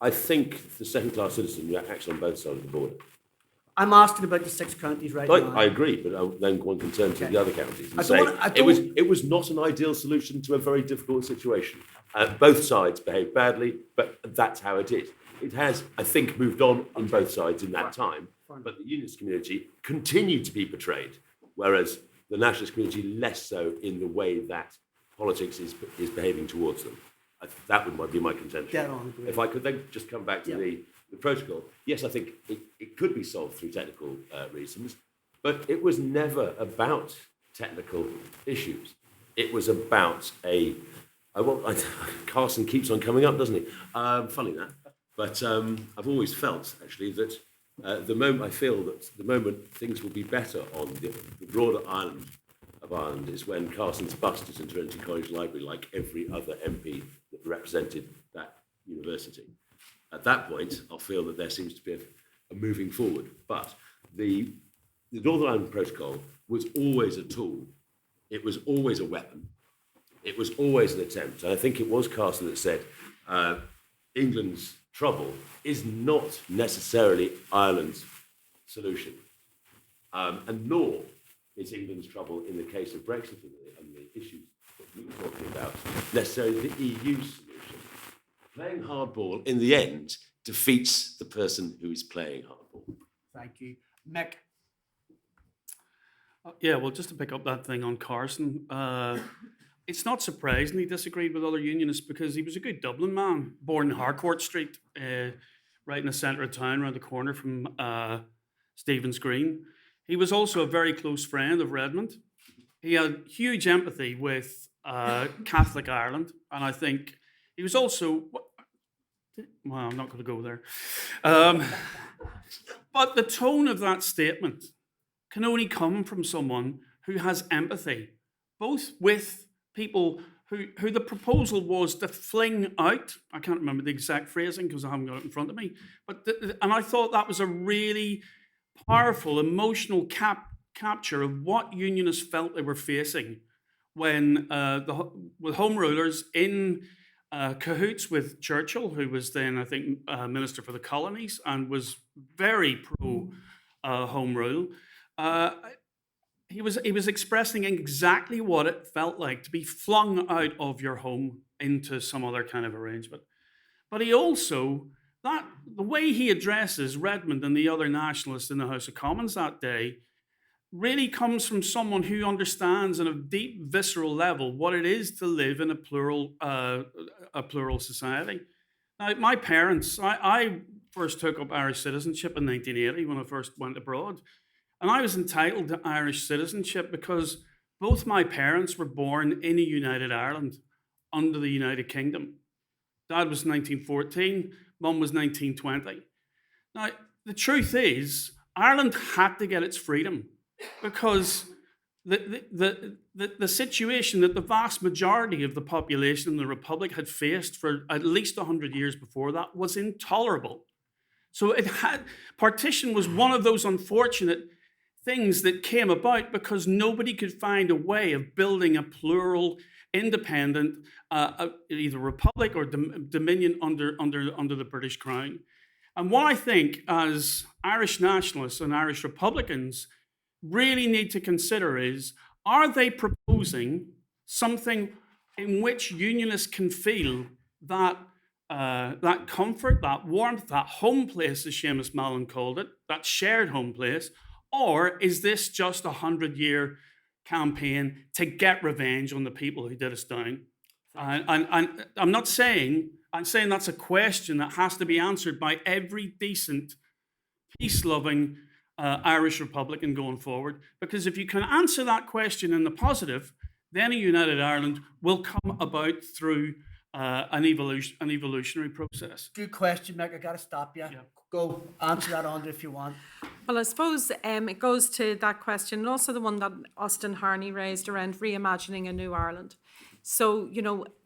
I think the second-class citizen acts on both sides of the border.
I'm asking about the 6 counties right now.
I agree, but then one can turn to
Okay.
the other counties and
I
say
don't wanna-
it was not an ideal solution to a very difficult situation. Both sides behaved badly, but that's how it is. It has, I think, moved on both sides in that time, but the unionist community continued to be betrayed, whereas the nationalist community less so in the way that politics is behaving towards them. That would be my contention.
Get on, agree.
If I could then just come back to the protocol, yes, I think it could be solved through technical reasons, but it was never about technical issues. It was about Carson keeps on coming up, doesn't he? Funny that. But I've always felt, actually, that the moment things will be better on the broader island of Ireland is when Carson's bust is in Trinity College Library, like every other MP that represented that university. At that point, I'll feel that there seems to be a moving forward. But the Northern Ireland Protocol was always a tool. It was always a weapon. It was always an attempt. And I think it was Carson that said, England's trouble is not necessarily Ireland's solution. And nor is England's trouble in the case of Brexit and the issues that we were talking about necessarily the EU solution. Playing hardball, in the end, defeats the person who is playing hardball.
Thank you. Mick?
Yeah, well, just to pick up that thing on Carson, it's not surprising he disagreed with other unionists because he was a good Dublin man, born in Harcourt Street, right in the centre of town, around the corner from Stephen's Green. He was also a very close friend of Redmond. He had huge empathy with Catholic Ireland, and I think he was also, well, I'm not going to go there. But the tone of that statement can only come from someone who has empathy, both with people who the proposal was to fling out. I can't remember the exact phrasing because I haven't got it in front of me. But and I thought that was a really powerful, emotional capture of what unionists felt they were facing when with Home Rulers in cahoots with Churchill, who was then, I think, Minister for the Colonies and was very pro Home Rule. He was expressing exactly what it felt like to be flung out of your home into some other kind of arrangement. But he also, the way he addresses Redmond and the other nationalists in the House of Commons that day really comes from someone who understands on a deep, visceral level what it is to live in a plural society. Now, my parents, I first took up Irish citizenship in 1980 when I first went abroad. And I was entitled to Irish citizenship because both my parents were born in a united Ireland under the United Kingdom. Dad was 1914, Mum was 1920. Now, the truth is, Ireland had to get its freedom because the situation that the vast majority of the population in the Republic had faced for at least 100 years before that was intolerable. So partition was one of those unfortunate things that came about because nobody could find a way of building a plural, independent, either republic or dominion under the British Crown. And what I think as Irish nationalists and Irish Republicans really need to consider is, are they proposing something in which unionists can feel that that comfort, that warmth, that home place, as Seamus Mallon called it, that shared home place? Or is this just a 100-year campaign to get revenge on the people who did us down? And I'm saying that's a question that has to be answered by every decent, peace-loving Irish Republican going forward. Because if you can answer that question in the positive, then a united Ireland will come about through an evolutionary process.
Good question, Mick. I got to stop you. Yeah. Go answer that, Andrée, if you want.
Well, I suppose it goes to that question, and also the one that Austin Harney raised around reimagining a new Ireland. So,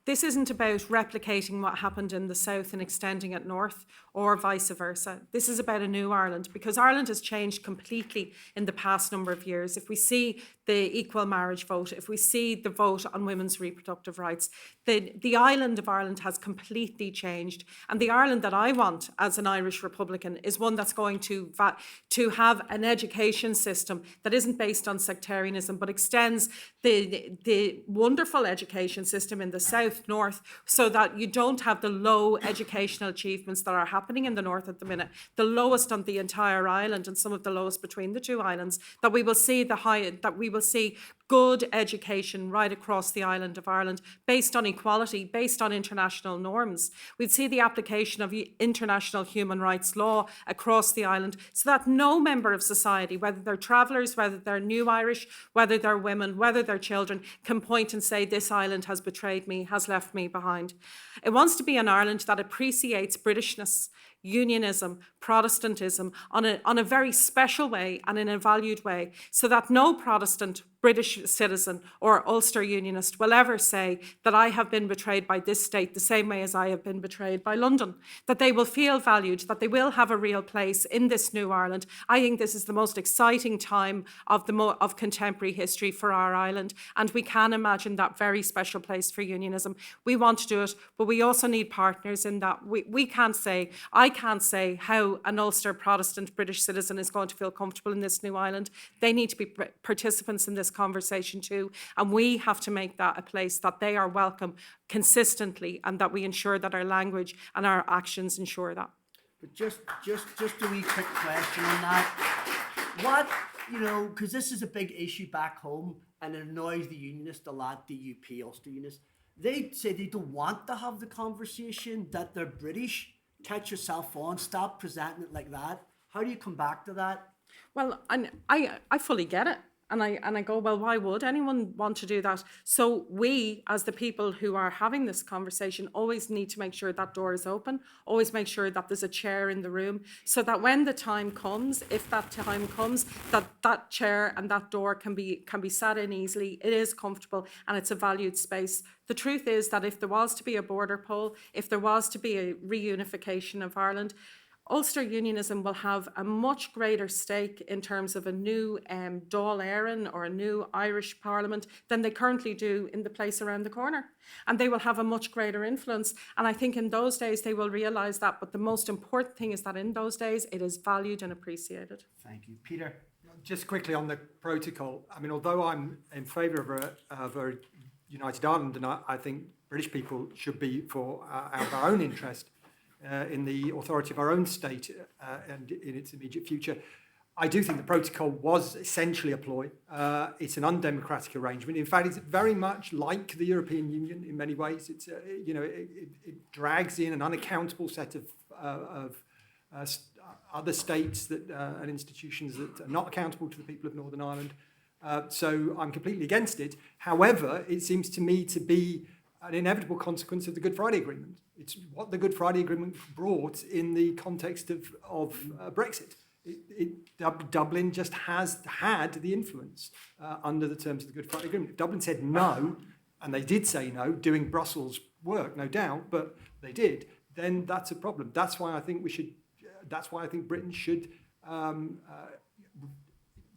This isn't about replicating what happened in the south and extending it north or vice versa. This is about a new Ireland, because Ireland has changed completely in the past number of years. If we see the equal marriage vote, if we see the vote on women's reproductive rights, the island of Ireland has completely changed. And the Ireland that I want as an Irish Republican is one that's going to have an education system that isn't based on sectarianism, but extends the wonderful education system in the south, north, so that you don't have the low educational achievements that are happening in the north at the minute, the lowest on the entire island and some of the lowest between the two islands, that we will see good education right across the island of Ireland, based on equality, based on international norms. We'd see the application of international human rights law across the island, so that no member of society, whether they're travellers, whether they're new Irish, whether they're women, whether they're children, can point and say, this island has betrayed me, has left me behind. It wants to be an Ireland that appreciates Britishness, unionism, Protestantism on a very special way and in a valued way, so that no Protestant British citizen or Ulster Unionist will ever say that I have been betrayed by this state the same way as I have been betrayed by London, that they will feel valued, that they will have a real place in this new Ireland. I think this is the most exciting time of contemporary history for our island, and we can imagine that very special place for unionism. We want to do it, but we also need partners in that. I can't say how an Ulster Protestant British citizen is going to feel comfortable in this new island. They need to be participants in this conversation too, and we have to make that a place that they are welcome consistently, and that we ensure that our language and our actions ensure that.
But just a wee quick question on that. What, because this is a big issue back home and it annoys the unionists a lot, the UP Ulster unionists. They say they don't want to have the conversation, that they're British. Catch yourself on, stop presenting it like that. How do you come back to that?
Well, I fully get it. And I go, well, why would anyone want to do that? So we, as the people who are having this conversation, always need to make sure that door is open, always make sure that there's a chair in the room, so that when the time comes, if that time comes, that chair and that door can be sat in easily, it is comfortable, and it's a valued space. The truth is that if there was to be a border poll, if there was to be a reunification of Ireland, Ulster Unionism will have a much greater stake in terms of a new Dáil Éireann or a new Irish Parliament than they currently do in the place around the corner. And they will have a much greater influence. And I think in those days they will realise that. But the most important thing is that in those days it is valued and appreciated.
Thank you. Peter?
Just quickly on the protocol, I mean, although I'm in favour of a united Ireland, and I think British people should be out of our own interest, in the authority of our own state and in its immediate future, I do think the protocol was essentially a ploy. It's an undemocratic arrangement. In fact, it's very much like the European Union in many ways. It's it drags in an unaccountable set of other states and institutions that are not accountable to the people of Northern Ireland. So I'm completely against it. However, it seems to me to be an inevitable consequence of the Good Friday Agreement. It's what the Good Friday Agreement brought in the context of Brexit. Dublin just has had the influence under the terms of the Good Friday Agreement. If Dublin said no, and they did say no, doing Brussels work, no doubt, but they did, then that's a problem. That's why I think Britain should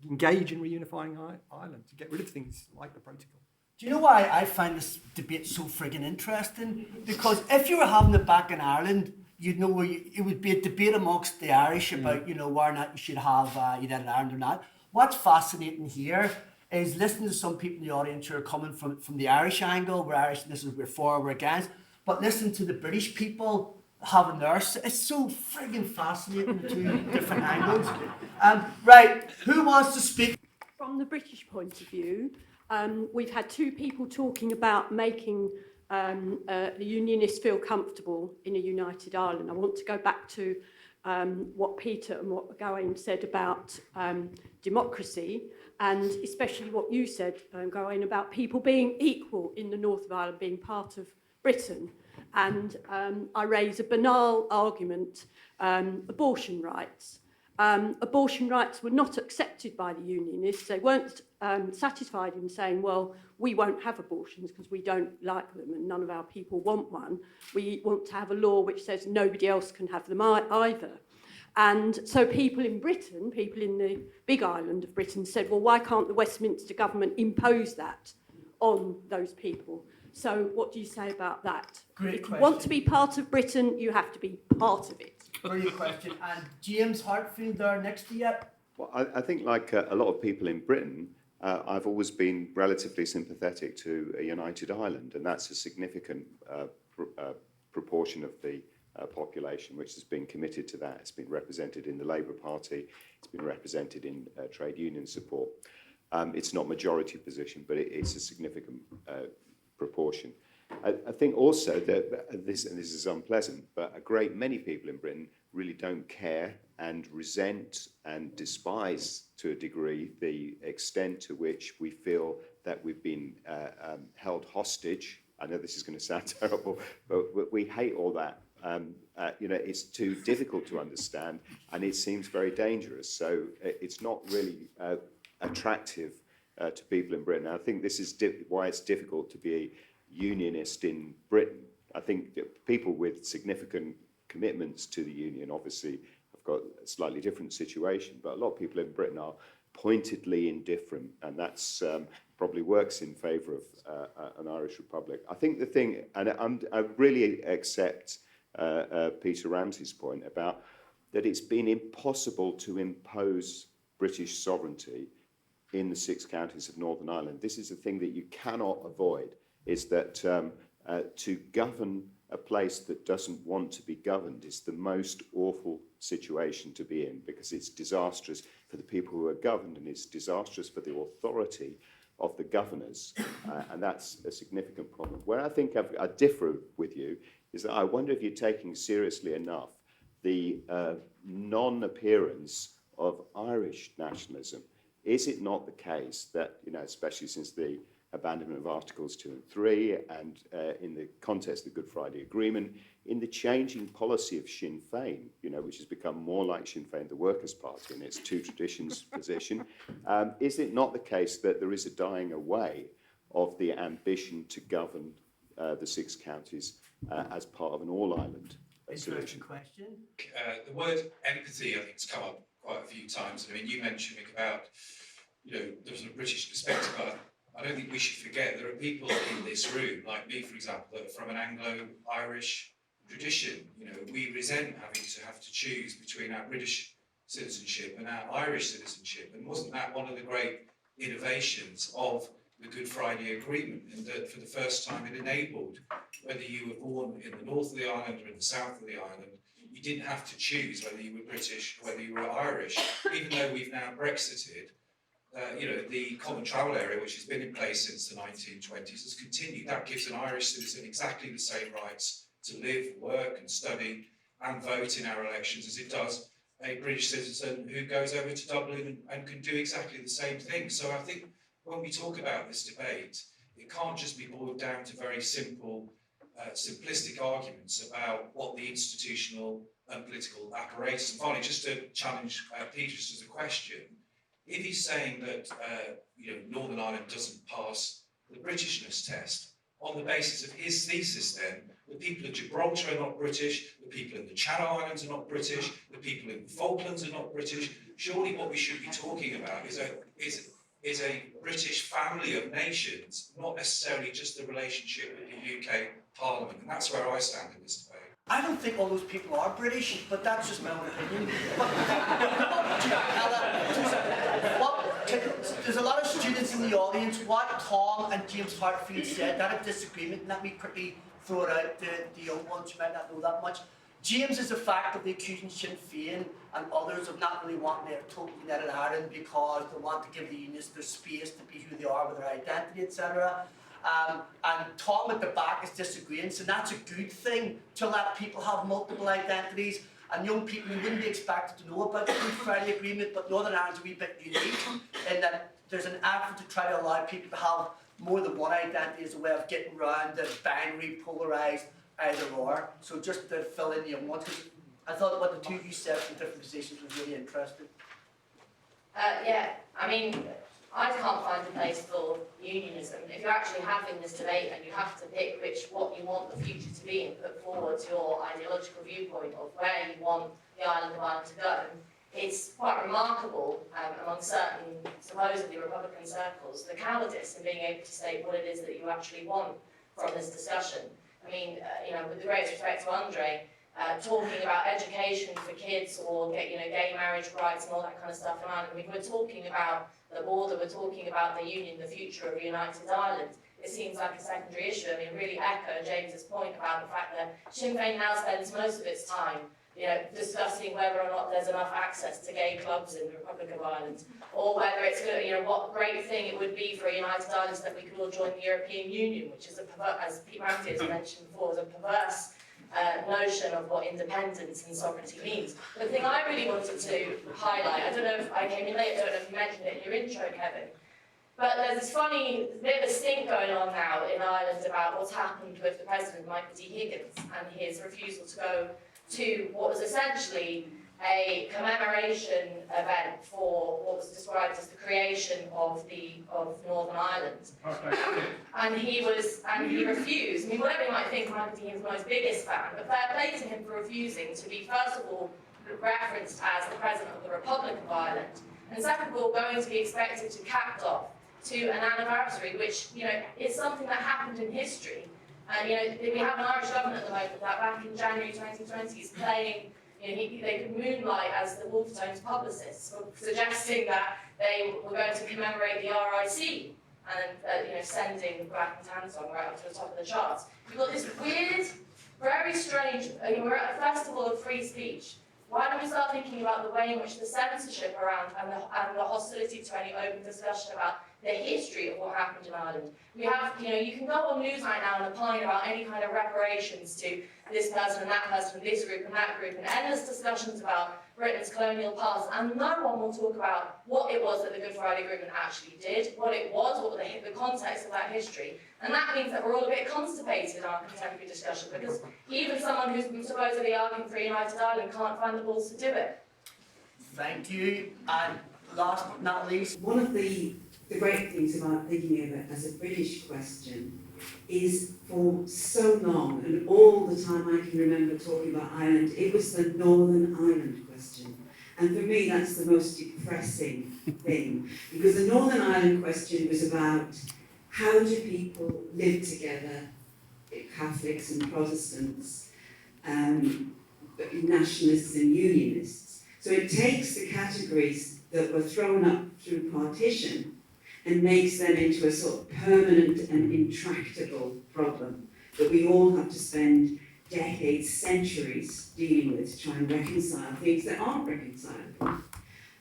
engage in reunifying Ireland to get rid of things like the protocol.
Do you know why I find this debate so friggin' interesting? Because if you were having it back in Ireland, you'd know it would be a debate amongst the Irish about, whether or not you should have United Ireland or not. What's fascinating here is listening to some people in the audience who are coming from the Irish angle, we're Irish, this is we're for, we're against, but listen to the British people having theirs. It's so friggin' fascinating, the two different angles. Right, who wants to speak?
From the British point of view, we've had two people talking about making the unionists feel comfortable in a united Ireland. I want to go back to what Peter and what Gawain said about democracy, and especially what you said, Gawain, about people being equal in the north of Ireland, being part of Britain. And I raise a banal argument, abortion rights. abortion rights were not accepted by the unionists. They weren't satisfied in saying, well, we won't have abortions because we don't like them and none of our people want one. We want to have a law which says nobody else can have them either. And so people in Britain, people in the big island of Britain said, well, why can't the Westminster government impose that on those people? So what do you say about that?
Great
if
question.
you want to be part of Britain, you have to be part of it.
Brilliant question. And James Hartfield there next to you.
Well, I think like a lot of people in Britain, I've always been relatively sympathetic to a united Ireland, and that's a significant proportion of the population which has been committed to that. It's been represented in the Labour Party, it's been represented in trade union support. It's not majority position, but it's a significant proportion. I think also that this is unpleasant, but a great many people in Britain really don't care and resent and despise to a degree the extent to which we feel that we've been held hostage. I know this is going to sound terrible, but we hate all that. It's too difficult to understand and it seems very dangerous. So it's not really attractive to people in Britain. I think this is why it's difficult to be a unionist in Britain. I think that people with significant commitments to the union obviously have got a slightly different situation, but a lot of people in Britain are pointedly indifferent, and that's probably works in favour of an Irish Republic. I think the thing, and I really accept Peter Ramsey's point about that it's been impossible to impose British sovereignty in the 6 counties of Northern Ireland. This is a thing that you cannot avoid, is that to govern a place that doesn't want to be governed is the most awful situation to be in, because it's disastrous for the people who are governed and it's disastrous for the authority of the governors, and that's a significant problem. Where I think I differ with you is that I wonder if you're taking seriously enough the non-appearance of Irish nationalism. Is it not the case that, especially since the abandonment of Articles 2 and 3 and in the context of the Good Friday Agreement, in the changing policy of Sinn Féin, which has become more like Sinn Féin, the Workers' Party, in its two traditions position, is it not the case that there is a dying away of the ambition to govern the 6 counties as part of an all-island solution?
Question.
The word empathy, I think, has come up quite a few times. I mean, you mentioned, Mick, about, there's a British perspective, but I don't think we should forget there are people in this room, like me, for example, that are from an Anglo-Irish tradition. We resent having to have to choose between our British citizenship and our Irish citizenship. And wasn't that one of the great innovations of the Good Friday Agreement, and that for the first time it enabled, whether you were born in the north of the island or in the south of the island, you didn't have to choose whether you were British or whether you were Irish, even though we've now Brexited. The common travel area, which has been in place since the 1920s, has continued. That gives an Irish citizen exactly the same rights to live, work and study and vote in our elections as it does a British citizen who goes over to Dublin and can do exactly the same thing. So I think when we talk about this debate, it can't just be boiled down to very simple, simplistic arguments about what the institutional and political apparatus. And finally, just to challenge Peter just as a question, if he's saying that Northern Ireland doesn't pass the Britishness test, on the basis of his thesis then, the people of Gibraltar are not British, the people in the Channel Islands are not British, the people in the Falklands are not British. Surely what we should be talking about is a British family of nations, not necessarily just the relationship with the UK Parliament. And that's where I stand in this debate.
I don't think all those people are British, but that's just my own opinion. There's a lot of students in the audience. What Tom and James Hartfield said, that a disagreement, let me quickly throw it out to the young ones who might not know that much. James is effectively accusing Sinn Féin and others of not really wanting their total united Ireland because they want to give the unions their space to be who they are with their identity, etc. And Tom at the back is disagreeing, so that's a good thing to let people have multiple identities. And young people who wouldn't be expected to know about the Good Friday Agreement, but Northern Ireland's a wee bit unique in that there's an effort to try to allow people to have more than one identity as a way of getting around the binary, polarised either or. So just to fill in the young ones, I thought what the two of you said from different positions was really interesting.
Yeah, I mean, I can't find a place for unionism. If you're actually having this debate and you have to pick what you want the future to be and put forward your ideological viewpoint of where you want the island of Ireland to go, it's quite remarkable among certain supposedly Republican circles, the cowardice in being able to state what it is that you actually want from this discussion. I mean, with the greatest respect to Andrée, talking about education for kids or gay marriage rights and all that kind of stuff in Ireland. I mean, we're talking about the border, we're talking about the union, the future of a united Ireland. It seems like a secondary issue. I mean, really echo James's point about the fact that Sinn Féin now spends most of its time discussing whether or not there's enough access to gay clubs in the Republic of Ireland, or whether it's what great thing it would be for a united Ireland that we could all join the European Union, which is as Pete Ramsey has mentioned before, is a perverse notion of what independence and sovereignty means. The thing I really wanted to highlight, I don't know if I came in late, I don't know if you mentioned it in your intro, Kevin, but there's this funny bit of a stink going on now in Ireland about what's happened with the President, Michael D. Higgins, and his refusal to go to what was essentially a commemoration event for what was described as the creation of Northern Ireland. And he refused. I mean, whatever you might think, Michael D. Higgins was his biggest fan, but fair play to him for refusing to be, first of all, referenced as the President of the Republic of Ireland, and second of all, going to be expected to capped off to an anniversary, which is something that happened in history. And we have an Irish government at the moment that back in January 2020 is playing, they could moonlight as the Wolfe Tones publicists, suggesting that they were going to commemorate the RIC and sending the Black and Tan song right up to the top of the charts. You've got this weird, very strange, we're at a festival of free speech. Why don't we start thinking about the way in which the censorship around and the hostility to any open discussion about the history of what happened in Ireland? We have, you can go on Newsnight now and opine about any kind of reparations to this person and that person, and this group and that group, and endless discussions about Britain's colonial past, and no one will talk about what it was that the Good Friday Agreement actually did, what it was, what the context of that history. And that means that we're all a bit constipated in our contemporary discussion, because even someone who's supposedly arguing for a united Ireland can't find the balls to do it.
Thank you. And last but not least,
one of the great things about thinking of it as a British question is for so long, and all the time I can remember talking about Ireland, it was the Northern Ireland question. And for me, that's the most depressing thing, because the Northern Ireland question was about how do people live together, Catholics and Protestants, nationalists and unionists. So it takes the categories that were thrown up through partition and makes them into a sort of permanent and intractable problem that we all have to spend decades, centuries dealing with to try and reconcile things that aren't reconcilable.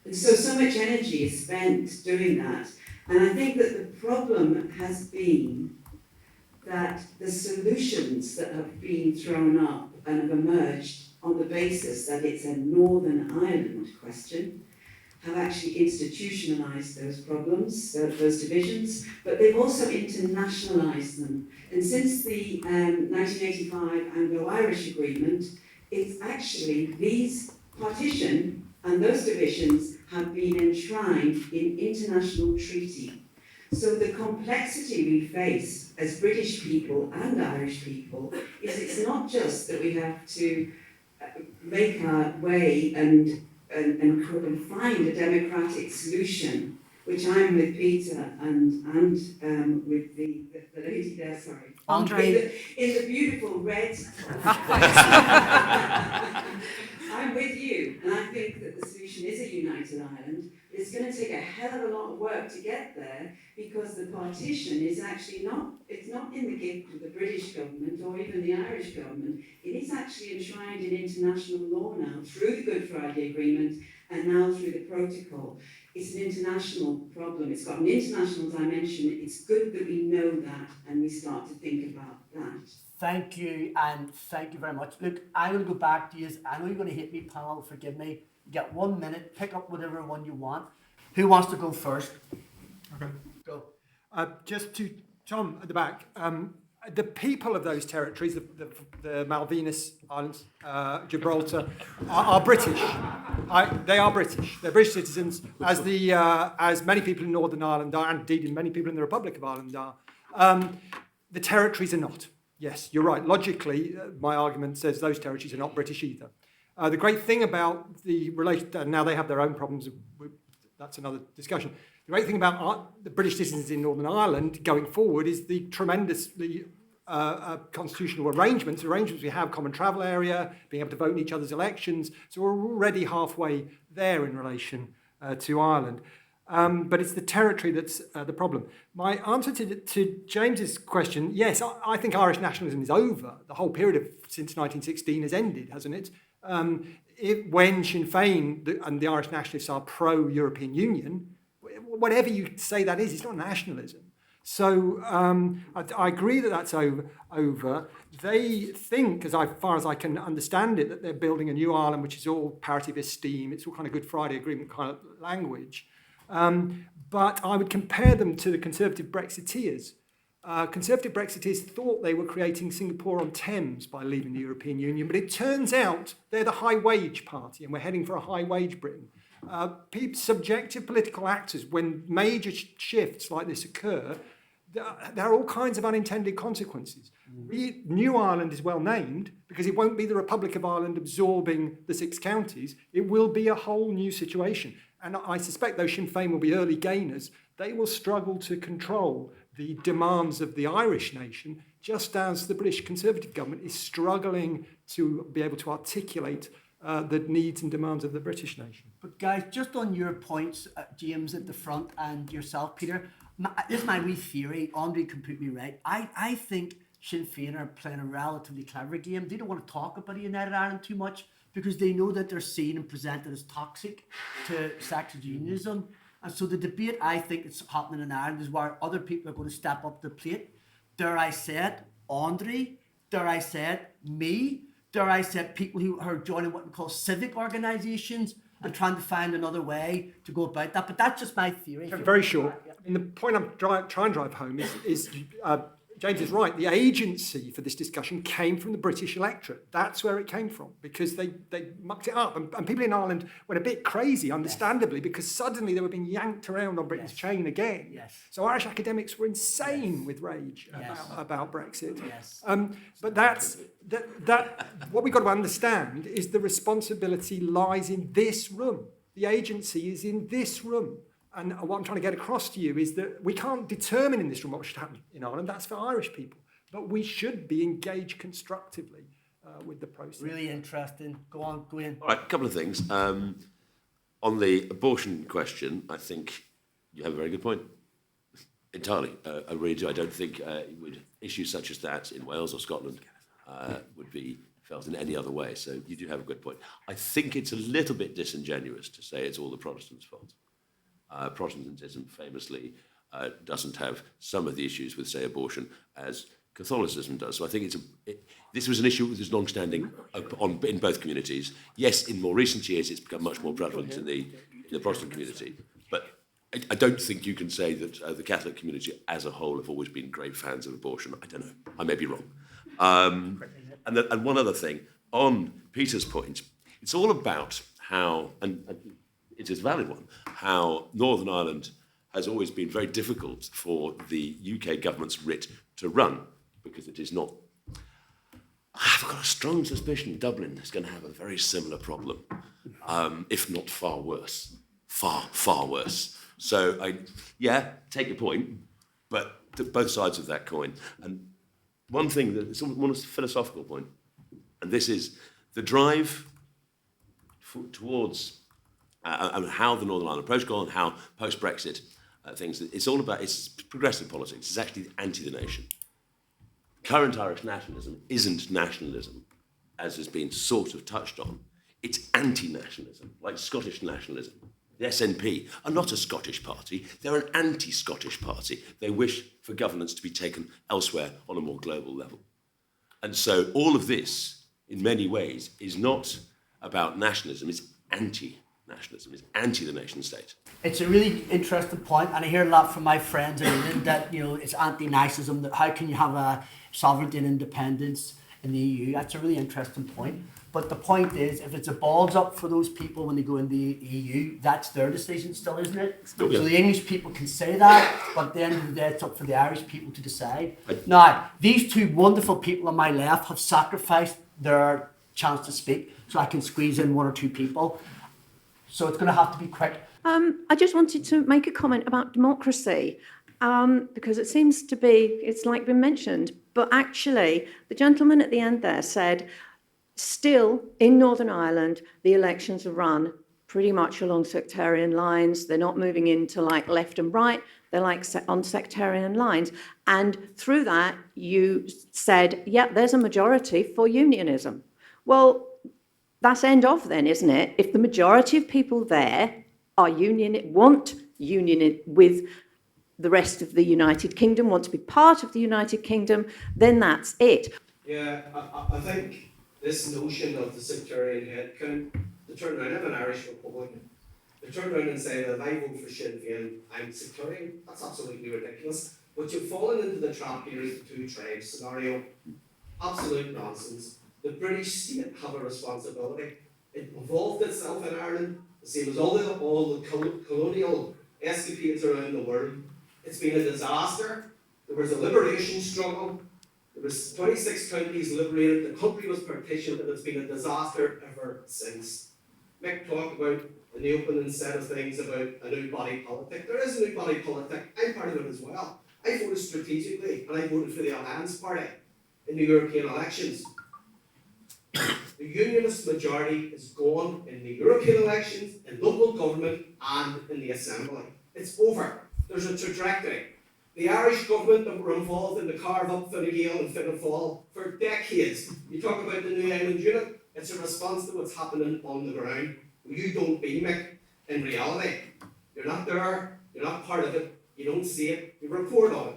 And so much energy is spent doing that. And I think that the problem has been that the solutions that have been thrown up and have emerged on the basis that it's a Northern Ireland question have actually institutionalised those problems, those divisions, but they've also internationalised them. And since the 1985 Anglo-Irish Agreement, it's actually these partition and those divisions have been enshrined in international treaty. So the complexity we face as British people and Irish people is it's not just that we have to make our way and find a democratic solution, which I'm with Peter and with the lady there, sorry.
Andrée.
In the beautiful red. I'm with you, and I think that the solution is a united Ireland. It's going to take a hell of a lot of work to get there, because the partition is actually it's not in the gift of the British government or even the Irish government. It is actually enshrined in international law now through the Good Friday Agreement and now through the protocol. It's an international problem. It's got an international dimension. It's good that we know that and we start to think about that.
thank you, and thank you very much. Look, I'm going to go back to you. I know you're going to hit me, panel, forgive me. You get 1 minute, pick up whatever one you want. Who wants to go first?
Okay.
Go.
Just to Tom at the back, the people of those territories, the Malvinas Islands, Gibraltar, are British. They are British. They're British citizens, as many people in Northern Ireland are, and indeed many people in the Republic of Ireland are. The territories are not. Yes, you're right. Logically, my argument says those territories are not British either. The great thing about the relation, now they have their own problems, that's another discussion. The great thing about the British citizens in Northern Ireland going forward is the tremendously constitutional arrangements we have, common travel area, being able to vote in each other's elections. So we're already halfway there in relation to Ireland. But it's the territory that's the problem. My answer to James's question, yes, I think Irish nationalism is over. The whole period since 1916 has ended, hasn't it? When Sinn Féin and the Irish nationalists are pro-European Union, whatever you say that is, it's not nationalism. So I agree that that's over. They think, as far as I can understand it, that they're building a new Ireland, which is all parity of esteem. It's all kind of Good Friday Agreement kind of language. But I would compare them to the Conservative Brexiteers. Conservative Brexiteers thought they were creating Singapore-on-Thames by leaving the European Union, but it turns out they're the high-wage party, and we're heading for a high-wage Britain. Subjective political actors, when major shifts like this occur, there are all kinds of unintended consequences. New Ireland is well named because it won't be the Republic of Ireland absorbing the 6 counties. It will be a whole new situation. And I suspect, though Sinn Féin will be early gainers, they will struggle to control the demands of the Irish nation, just as the British Conservative government is struggling to be able to articulate the needs and demands of the British nation.
But guys, just on your points, James at the front and yourself, Peter, this is my wee theory. Andrée can put me right. I think Sinn Féin are playing a relatively clever game. They don't want to talk about United Ireland too much because they know that they're seen and presented as toxic to sector unionism. And so the debate I think is happening in Ireland is where other people are going to step up to the plate. Dare I say it, Andrée, dare I say it, me, dare I say it, people who are joining what we call civic organisations and trying to find another way to go about that. But that's just my theory.
Very short. I mean, the point I'm trying to drive home is James is right. The agency for this discussion came from the British electorate. That's where it came from, because they mucked it up. And people in Ireland went a bit crazy, understandably, because suddenly they were being yanked around on Britain's chain again.
Yes.
So Irish academics were insane with rage about Brexit.
Yes.
But that's what we've got to understand is the responsibility lies in this room. The agency is in this room. And what I'm trying to get across to you is that we can't determine in this room what should happen in Ireland. That's for Irish people. But we should be engaged constructively with the process.
Really interesting. Go on, go in.
All right, a couple of things. On the abortion question, I think you have a very good point. Entirely. I really do. I don't think issues such as that in Wales or Scotland would be felt in any other way. So you do have a good point. I think it's a little bit disingenuous to say it's all the Protestants' fault. Protestantism famously doesn't have some of the issues with, say, abortion as Catholicism does. So I think this was an issue that was long-standing in both communities. Yes, in more recent years, it's become much more prevalent in the Protestant community. But I don't think you can say that the Catholic community as a whole have always been great fans of abortion. I don't know. I may be wrong. And one other thing, on Peter's point, it's all about how, and it is a valid one, how Northern Ireland has always been very difficult for the UK government's writ to run, because it is not. I've got a strong suspicion Dublin is going to have a very similar problem, if not far worse. Far worse. So, take your point, but both sides of that coin. And one thing, it's one philosophical point, and this is the drive towards how the Northern Ireland protocol and how post-Brexit things, it's progressive politics. It's actually anti the nation. Current Irish nationalism isn't nationalism, as has been sort of touched on. It's anti-nationalism, like Scottish nationalism. The SNP are not a Scottish party. They're an anti-Scottish party. They wish for governance to be taken elsewhere on a more global level. And so all of this, in many ways, is not about nationalism. It's anti-nationalism. nationalism, is anti the nation state.
It's a really interesting point, and I hear a lot from my friends in England that, you know, it's anti-Nazism, that how can you have a sovereignty and independence in the EU? That's a really interesting point. But the point is, if it's a balls up for those people when they go in the EU, that's their decision still, isn't it?
Still, yeah.
So the English people can say that, but at the end of the day, it's up for the Irish people to decide. Now, these two wonderful people on my left have sacrificed their chance to speak, so I can squeeze in one or two people. So it's going to have to be quick.
I just wanted to make a comment about democracy, because it seems to be, it's like been mentioned, but actually the gentleman at the end there said, still in Northern Ireland, the elections are run pretty much along sectarian lines. They're not moving into like left and right. They're like on sectarian lines. And through that, you said, yeah, there's a majority for unionism. Well, that's end of then, isn't it? If the majority of people there are want union with the rest of the United Kingdom, want to be part of the United Kingdom, then that's it.
Yeah, I think this notion of the sectarian headcount, to turn around, I'm an Irish Republican, to turn around and say that if I vote for Sinn Féin, I'm sectarian, that's absolutely ridiculous. But you've fallen into the trap here of the two tribes scenario. Absolute nonsense. The British state have a responsibility. It evolved itself in Ireland, the same as all the colonial escapades around the world. It's been a disaster. There was a liberation struggle. There was 26 counties liberated. The country was partitioned, and it's been a disaster ever since. Mick talked about in the opening set of things about a new body politic. There is a new body politic. I'm part of it as well. I voted strategically, and I voted for the Alliance Party in the European elections. The unionist majority is gone in the European elections, in local government, and in the Assembly. It's over. There's a trajectory. The Irish government that were involved in the carve-up Fine Gael and Fianna Fáil for decades. You talk about the New Island unit, it's a response to what's happening on the ground. You don't be, Mick, in reality. You're not there, you're not part of it, you don't see it, you report on it.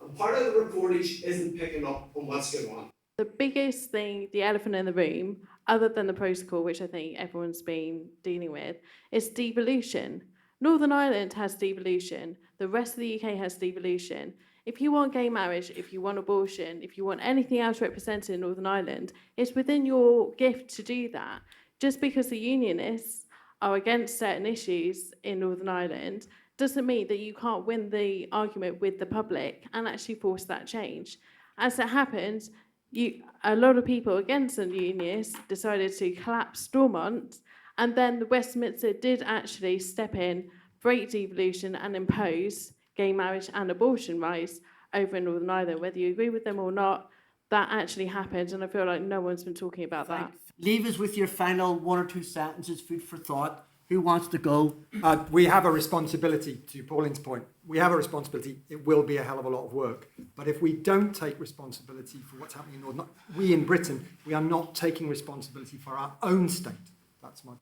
And part of the reportage isn't picking up on what's going on.
The biggest thing, the elephant in the room, other than the protocol, which I think everyone's been dealing with, is devolution. Northern Ireland has devolution. The rest of the UK has devolution. If you want gay marriage, if you want abortion, if you want anything else represented in Northern Ireland, it's within your gift to do that. Just because the unionists are against certain issues in Northern Ireland doesn't mean that you can't win the argument with the public and actually force that change. As it happens, a lot of people against the unionists decided to collapse Stormont, and then the Westminster did actually step in, break devolution, and impose gay marriage and abortion rights over in Northern Ireland. Whether you agree with them or not, that actually happened, and I feel like no one's been talking about that.
Leave us with your final one or two sentences, food for thought. Who wants to go?
We have a responsibility, to Pauline's point. We have a responsibility. It will be a hell of a lot of work. But if we don't take responsibility for what's happening in Northern Ireland, we in Britain, we are not taking responsibility for our own state. That's my point.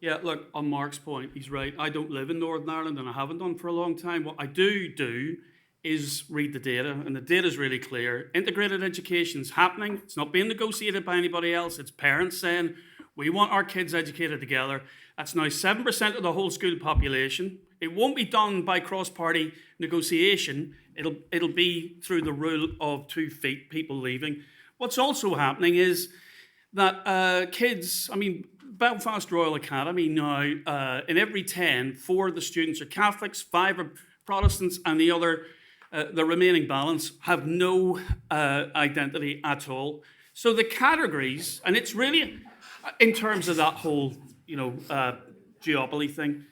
Yeah, look, on Mark's point, he's right. I don't live in Northern Ireland, and I haven't done for a long time. What I do is read the data, and the data is really clear. Integrated education is happening. It's not being negotiated by anybody else. It's parents saying, we want our kids educated together. That's now 7% of the whole school population. It won't be done by cross-party negotiation. It'll be through the rule of 2 feet, people leaving. What's also happening is that kids, Belfast Royal Academy now, in every 10, 4 of the students are Catholics, 5 are Protestants, and the remaining balance have no identity at all. So the categories, and it's really, in terms of that whole, duopoly thing,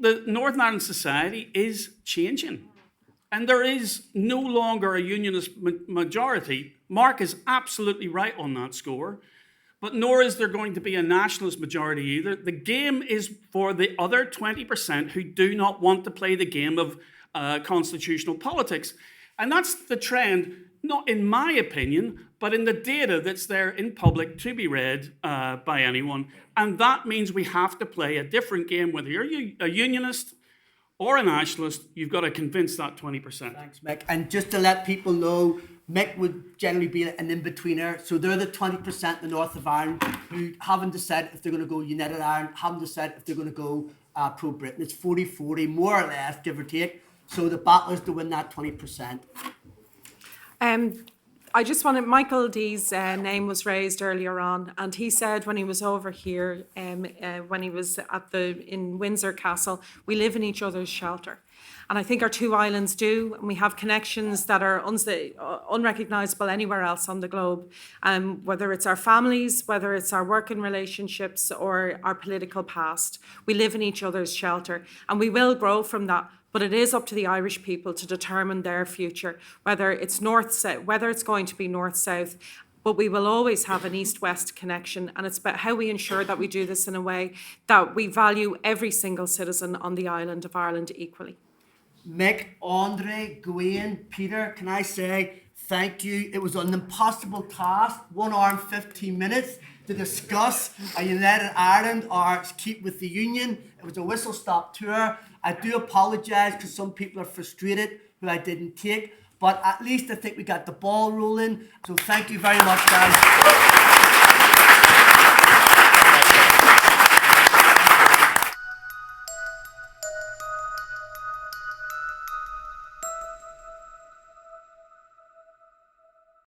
the Northern Ireland society is changing. And there is no longer a unionist majority. Mark is absolutely right on that score. But nor is there going to be a nationalist majority either. The game is for the other 20% who do not want to play the game of constitutional politics. And that's the trend, not in my opinion, but in the data that's there in public to be read by anyone. And that means we have to play a different game, whether you're a unionist or a nationalist, you've got to convince that 20%.
Thanks, Mick. And just to let people know, Mick would generally be an in-betweener. So they're the 20% in the north of Ireland who haven't decided if they're going to go United Ireland, haven't decided if they're going to go pro-Britain. It's 40-40, more or less, give or take. So the battle is to win that 20%.
I just wanted, Michael D's name was raised earlier on, and he said when he was over here, when he was in Windsor Castle, we live in each other's shelter. And I think our two islands do, and we have connections that are unrecognisable anywhere else on the globe. Whether it's our families, whether it's our working relationships or our political past, we live in each other's shelter, and we will grow from that. But it is up to the Irish people to determine their future, whether it's north-south, whether it's going to be north-south. But we will always have an east-west connection, and it's about how we ensure that we do this in a way that we value every single citizen on the island of Ireland equally.
Mick, Andrée, Gawain, Peter, can I say thank you? It was an impossible task, 1 hour and 15 minutes to discuss a United Ireland or keep with the Union. It was a whistle-stop tour. I do apologise because some people are frustrated who I didn't take, but at least I think we got the ball rolling. So thank you very much, guys.